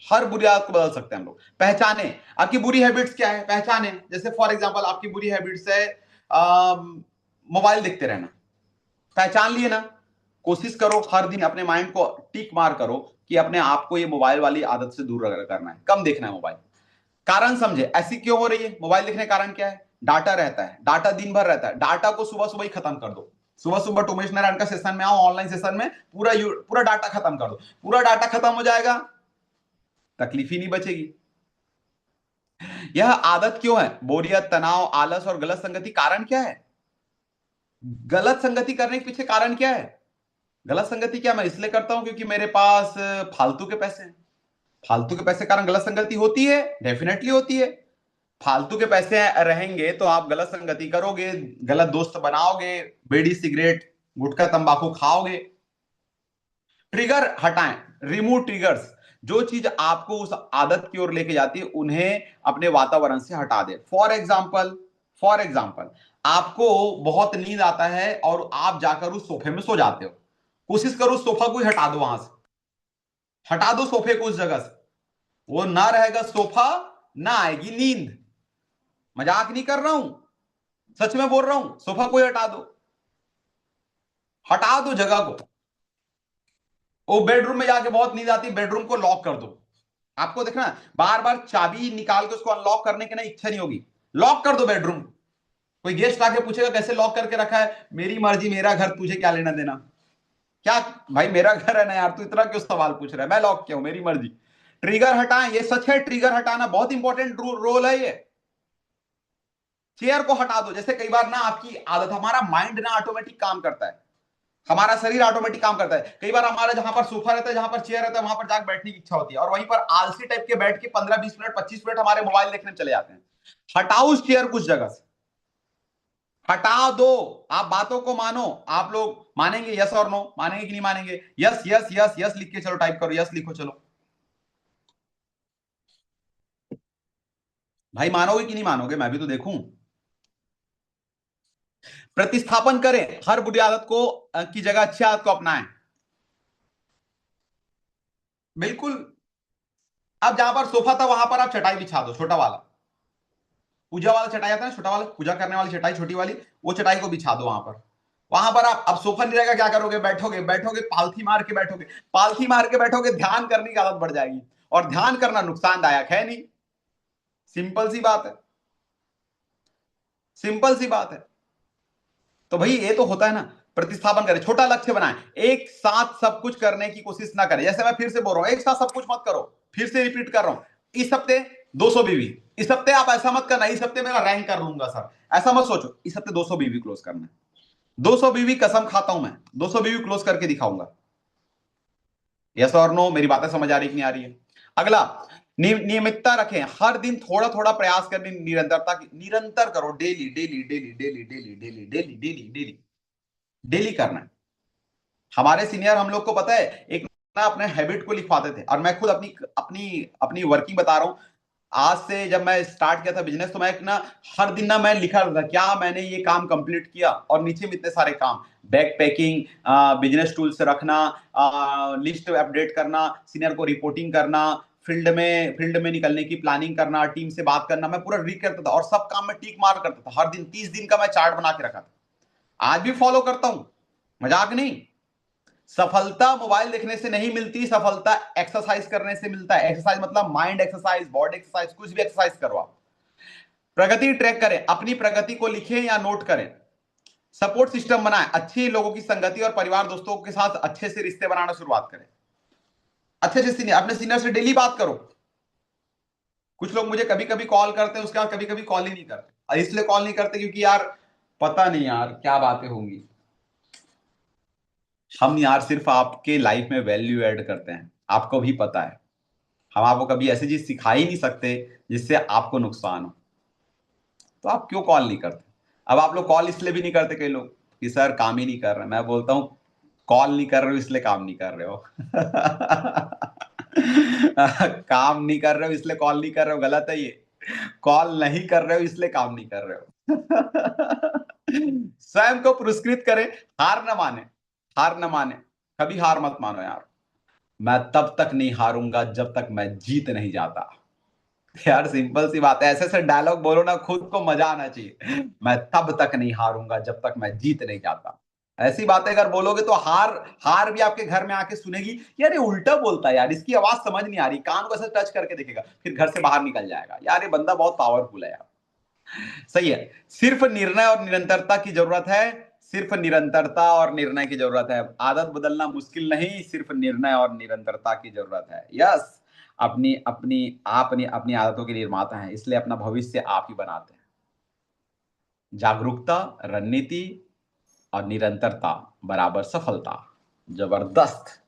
हर बुरी आदत को बदल सकते हैं हम लोग। पहचाने आपकी बुरी हैबिट्स क्या है, पहचाने। जैसे फॉर एग्जाम्पल आपकी बुरी हैबिट्स है मोबाइल देखते रहना, पहचान लिए ना। कोशिश करो हर दिन अपने माइंड को टिक मार करो कि अपने आप को ये मोबाइल वाली आदत से दूर करना है, कम देखना है मोबाइल। कारण समझे ऐसी क्यों हो रही है मोबाइल देखने का कारण क्या है? डाटा रहता है, डाटा दिन भर रहता है, डाटा को सुबह सुबह ही खत्म कर दो। सुबह सुबह उमेश नारायण का सेशन में आओ, ऑनलाइन सेशन में पूरा पूरा डाटा खत्म कर दो। पूरा डाटा खत्म हो जाएगा, तकलीफ ही नहीं बचेगी। यह आदत क्यों है? बोरियत, तनाव, आलस और गलत संगति। कारण क्या है? गलत संगति करने के पीछे कारण क्या है? गलत संगति क्या मैं इसलिए करता हूं क्योंकि मेरे पास फालतू के पैसे हैं। फालतू के पैसे कारण गलत संगति होती है, डेफिनेटली होती है। फालतू के पैसे रहेंगे तो आप गलत संगति करोगे, गलत दोस्त बनाओगे, बीड़ी सिगरेट गुटखा तंबाकू खाओगे। ट्रिगर हटाएं, रिमूव ट्रिगर्स। जो चीज आपको उस आदत की ओर लेके जाती है उन्हें अपने वातावरण से हटा दे। फॉर एग्जाम्पल आपको बहुत नींद आता है और आप जाकर उस सोफे में सो जाते हो। कोशिश करो उस सोफा को ही हटा दो, वहां से हटा दो सोफे को उस जगह से। वो ना रहेगा सोफा, ना आएगी नींद। मजाक नहीं कर रहा हूं, सच में बोल रहा हूं। सोफा को ही हटा दो, हटा दो जगह को। वो बेडरूम में जाके बहुत नींद आती है, बेडरूम को लॉक कर दो। आपको देखना बार बार चाबी निकाल के उसको अनलॉक करने की ना इच्छा नहीं होगी, लॉक कर दो बेडरूम। कोई गेस्ट आके पूछेगा कैसे लॉक करके रखा है, मेरी मर्जी, मेरा घर, तुझे क्या लेना देना? क्या भाई, मेरा घर है ना यार, तू इतना क्यों सवाल पूछ रहा है? मैं लॉक क्यों, मेरी मर्जी। ट्रिगर हटाएं, ये सच है, ट्रिगर हटाना बहुत इंपॉर्टेंट रोल है ये। चेयर को हटा दो। जैसे कई बार ना आपकी आदत, हमारा माइंड ना ऑटोमेटिक काम करता है, हमारा शरीर ऑटोमेटिक काम करता है। कई बार हमारा जहां पर सोफा रहता है, जहां पर चेयर रहता है, वहां पर जाकर बैठने की इच्छा होती है और वहीं पर आलसी टाइप के बैठ के 15-20 मिनट, 25 मिनट हमारे मोबाइल देखने में चले जाते हैं। हटाओ उस चेयर को उस जगह से, हटा दो। आप बातों को मानो। आप लोग मानेंगे यस और नो, मानेंगे कि नहीं मानेंगे? यस यस यस यस लिख के चलो, टाइप करो, यस लिखो चलो। भाई मानोगे कि नहीं मानोगे, मैं भी तो देखूं। प्रतिस्थापन करें, हर बुरी आदत को की जगह अच्छी आदत को अपनाएं। बिल्कुल। अब जहां पर सोफा था वहां पर आप चटाई बिछा दो, छोटा वाला, पूजा वाला चटाई आता है ना, छोटा वाला, पूजा करने वाली चटाई छोटी वाली, वो चटाई को बिछा दो वहां पर। वहां पर आप, अब सोफा नहीं रहेगा, क्या करोगे? बैठोगे, बैठोगे पालथी मार के बैठोगे। पालथी मार के बैठोगे, ध्यान करने की आदत बढ़ जाएगी, और ध्यान करना नुकसानदायक है नहीं। सिंपल सी बात है। सिंपल सी बात है। तो भाई ये तो होता है ना। प्रतिस्थापन करें, छोटा लक्ष्य बनाएं। एक साथ सब कुछ करने की कोशिश ना करें। जैसे मैं फिर से बोल रहा हूं, एक साथ सब कुछ मत करो। फिर से रिपीट कर रहा हूं, इस हफ्ते 200 बीवी। इस हफ्ते आप ऐसा मत करना, इस हफ्ते मेरा रैंक कर लूंगा सर, ऐसा मत सोचो। इस हफ्ते 200 बीवी क्लोज करना है। 200 बीवी कसम खाता हूं मैं, 200 बीवी क्लोज करके दिखाऊंगा। यस और नो, मेरी बातें समझ आ रही कि नहीं आ रही है? अगला, नियमितता रखें। हर दिन थोड़ा थोड़ा प्रयास करने, निरंतरता की, निरंतर करो। Daily daily daily daily daily daily daily daily daily daily करना है। हमारे सीनियर हम लोग को पता है, एक ना अपने हैबिट को लिखवाते थे, और मैं खुद अपनी अपनी अपनी वर्किंग बता रहा हूं। आज से जब मैं स्टार्ट किया था बिजनेस, तो मैं एक ना, हर दिन ना मैं लिखा रहता था क्या मैंने ये काम कंप्लीट किया, और नीचे में इतने सारे काम, बैग पैकिंग, बिजनेस टूल्स रखना, लिस्ट अपडेट करना, सीनियर को रिपोर्टिंग करना, फील्ड में निकलने की प्लानिंग करना, टीम से बात करना, मैं पूरा रीड करता था, और सब काम मैं टिक मार करता था। हर दिन 30 दिन का मैं चार्ट बना के रखा था। आज भी फॉलो करता हूं, मजाक नहीं। सफलता मोबाइल देखने से नहीं मिलती, सफलता एक्सरसाइज करने से मिलता है। एक्सरसाइज मतलब माइंड एक्सरसाइज, बॉडी एक्सरसाइज, कुछ भी एक्सरसाइज करो आप। प्रगति ट्रैक करें, अपनी प्रगति को लिखें या नोट करें। सपोर्ट सिस्टम बनाएं, अच्छे लोगों की संगति और परिवार दोस्तों के साथ अच्छे से रिश्ते बनाना शुरुआत करें। अच्छे से सीनियर, अपने सीनियर से डेली बात करो। कुछ लोग मुझे कभी कभी कॉल करते हैं, उसके बाद कभी कभी कॉल ही नहीं करते। और इसलिए कॉल नहीं करते क्योंकि यार पता नहीं यार क्या बातें होंगी। हम यार सिर्फ आपके लाइफ में वैल्यू ऐड करते हैं, आपको भी पता है। हम आपको कभी ऐसी चीज सिखा ही नहीं सकते जिससे आपको नुकसान हो। तो आप क्यों कॉल नहीं करते? अब आप लोग कॉल इसलिए भी नहीं करते, कई लोग, कि सर काम ही नहीं कर रहे। मैं बोलता हूं, कॉल नहीं कर रहे हो इसलिए काम नहीं कर रहे हो। काम नहीं कर रहे हो इसलिए कॉल नहीं कर रहे हो, गलत है ये। कॉल नहीं कर रहे हो इसलिए काम नहीं कर रहे हो। स्वयं को पुरस्कृत करें, हार न माने। हार न माने, कभी हार मत मानो यार। मैं तब तक नहीं हारूंगा जब तक मैं जीत नहीं जाता। यार सिंपल सी बात है, ऐसे ऐसे डायलॉग बोलो ना, खुद को मजा आना चाहिए। मैं तब तक नहीं हारूंगा जब तक मैं जीत नहीं जाता। ऐसी बातें अगर बोलोगे तो हार, हार भी आपके घर में आके सुनेगी, यार ये उल्टा बोलता है यार, इसकी आवाज समझ नहीं आ रही, कान को ऐसे टच करके देखेगा, फिर घर से बाहर निकल जाएगा, यार ये बंदा बहुत पावरफुल है यार। सही है। सिर्फ निर्णय और निरंतरता की जरूरत है। सिर्फ निरंतरता और निर्णय की जरूरत है। आदत बदलना मुश्किल नहीं, सिर्फ निर्णय और निरंतरता की जरूरत है। यस। अपनी अपनी अपनी अपनी आदतों के निर्माता हैं, इसलिए अपना भविष्य आप ही बनाते हैं। जागरूकता, रणनीति और निरंतरता बराबर सफलता। जबरदस्त।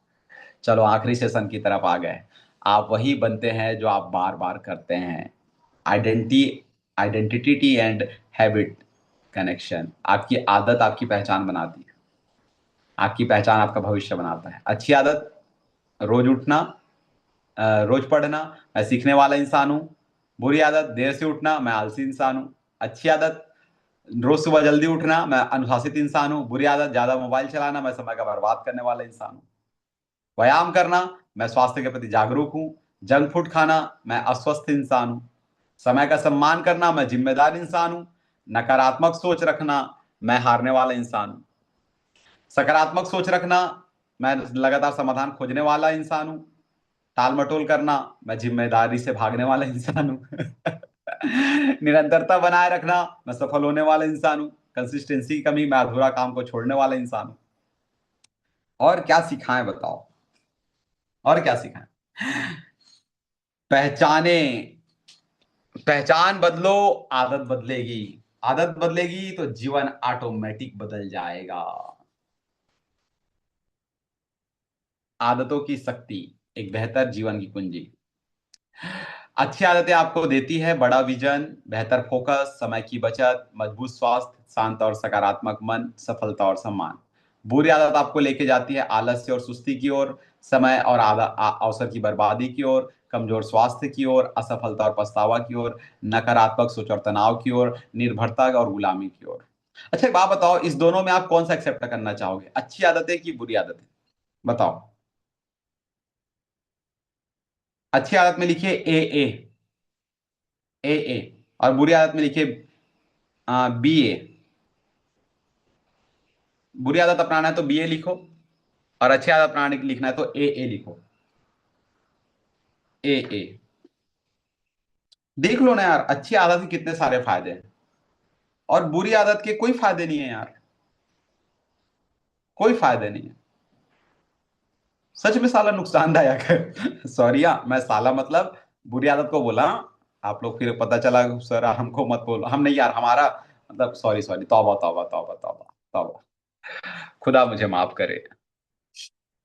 चलो आखिरी सेशन की तरफ आ गए। आप वही बनते हैं जो आप बार बार करते हैं। Identity, identity and habit connection. आपकी आदत आपकी पहचान बनाती है। आपकी पहचान आपका भविष्य बनाता है। अच्छी आदत, रोज उठना, रोज पढ़ना, मैं सीखने वाला इंसान हूं। बुरी आदत, देर से उठना, मैं आलसी इंसान हूं। अच्छी आदत, रोज सुबह जल्दी उठना, मैं अनुशासित इंसान हूं। बुरी आदत, ज्यादा मोबाइल चलाना, मैं समय का बर्बाद करने वाला इंसान हूं। व्यायाम करना, मैं स्वास्थ्य के प्रति जागरूक हूं। जंक फूड खाना, मैं अस्वस्थ इंसान हूं। समय का सम्मान करना, मैं जिम्मेदार इंसान हूं। नकारात्मक सोच रखना, मैं हारने वाला इंसान हूं। सकारात्मक सोच रखना, मैं लगातार समाधान खोजने वाला इंसान हूं। टाल मटोल करना, मैं जिम्मेदारी से भागने वाला इंसान हूं। निरंतरता बनाए रखना, मैं सफल होने वाला इंसान हूं। कंसिस्टेंसी की कमी, मैं अधूरा काम को छोड़ने वाला इंसान हूं। और क्या सिखाएं बताओ? और क्या सिखाएं? पहचाने, पहचान बदलो, आदत बदलेगी। आदत बदलेगी तो जीवन ऑटोमेटिक बदल जाएगा। आदतों की शक्ति, एक बेहतर जीवन की कुंजी। अच्छी आदतें आपको देती है बड़ा विजन, बेहतर फोकस, समय की बचत, मजबूत स्वास्थ्य, शांत और सकारात्मक मन, सफलता और सम्मान। बुरी आदत आपको लेके जाती है आलस्य और सुस्ती की ओर, समय और अवसर की बर्बादी की ओर, कमजोर स्वास्थ्य की ओर, असफलता और पछतावा की ओर, नकारात्मक सोच और तनाव की ओर, निर्भरता और गुलामी की ओर। अच्छा एक बात बताओ, इस दोनों में आप कौन सा एक्सेप्ट करना चाहोगे, अच्छी आदतें की बुरी आदतें? बताओ। अच्छी आदत में लिखिए ए। ए और बुरी आदत में लिखिए BA। बुरी आदत अपनाना है तो BA लिखो, और अच्छी आदत अपनाने की लिखना है तो ए लिखो। ए। देख लो ना यार, अच्छी आदत के कितने सारे फायदे हैं और बुरी आदत के कोई फायदे नहीं है यार, कोई फायदे नहीं है। सच में साला नुकसानदायक है। सॉरी मैं साला मतलब बुरी आदत को बोला। आप लोग फिर पता चला सर हमको मत बोलो, हम नहीं यार, हमारा मतलब सॉरी सॉरी, तौबा तौबा तौबा तौबा तौबा। खुदा मुझे माफ करे।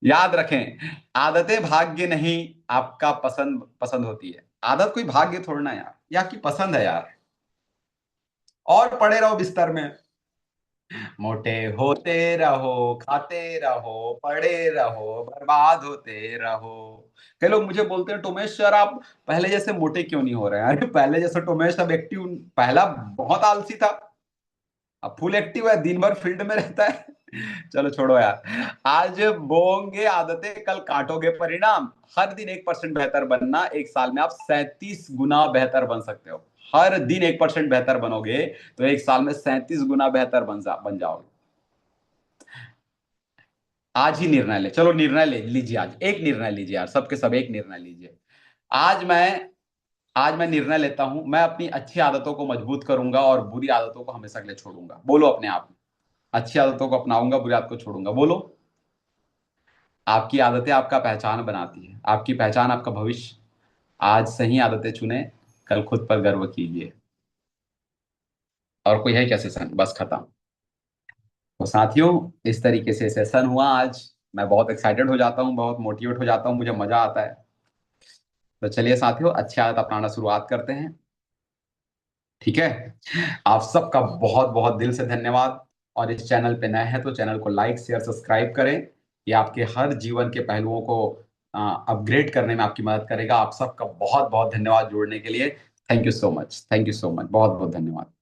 याद रखें, आदतें भाग्य नहीं, आपका पसंद पसंद होती है। आदत कोई भाग्य थोड़ा ना यार, ये आपकी पसंद है यार। और पड़े रहो बिस्तर में, मोटे होते रहो, खाते रहो, पड़े रहो, बर्बाद होते रहो। कई लोग मुझे बोलते हैं टोमेश सर आप पहले जैसे मोटे क्यों नहीं हो रहे हैं? अरे पहले जैसे टोमेश अब एक्टिव, पहला बहुत आलसी था, अब फुल एक्टिव है, दिन भर फील्ड में रहता है। चलो छोड़ो यार। आज बोओगे आदतें, कल काटोगे परिणाम। हर दिन 1% बेहतर बनना, एक साल में आप 37 गुना बेहतर बन सकते हो। हर दिन 1% बेहतर बनोगे तो एक साल में 37 गुना बेहतर बन जाओगे। आज ही निर्णय ले, चलो निर्णय ले लीजिए, आज एक निर्णय लीजिए यार, सबके सब एक निर्णय लीजिए। आज मैं आज मैं निर्णय लेता हूं, मैं अपनी अच्छी आदतों को मजबूत करूंगा और बुरी आदतों को हमेशा के लिए छोड़ूंगा। बोलो अपने आप में, अच्छी आदतों को अपनाऊंगा, बुरी आदत को छोड़ूंगा। बोलो। आपकी आदतें आपका पहचान बनाती है, आपकी पहचान आपका भविष्य। आज सही आदतें चुने, कल खुद पर गर्व कीजिए। और कोई है क्या सेशन? बस खत्म। तो साथियों, इस तरीके से सेशन हुआ आज। मैं बहुत एक्साइटेड हो जाता हूँ, बहुत मोटिवेट हो जाता हूँ, मुझे मजा आता है। तो चलिए साथियों, अच्छी आदत अपनाना शुरुआत करते हैं। ठीक है। आप सबका बहुत बहुत दिल से धन्यवाद। और इस चैनल पे नए हैं तो चैनल को लाइक शेयर सब्सक्राइब करें। ये आपके हर जीवन के पहलुओं को अपग्रेड करने में आपकी मदद करेगा। आप सबका बहुत बहुत धन्यवाद जुड़ने के लिए। Thank you so much, thank you so much, बहुत बहुत धन्यवाद।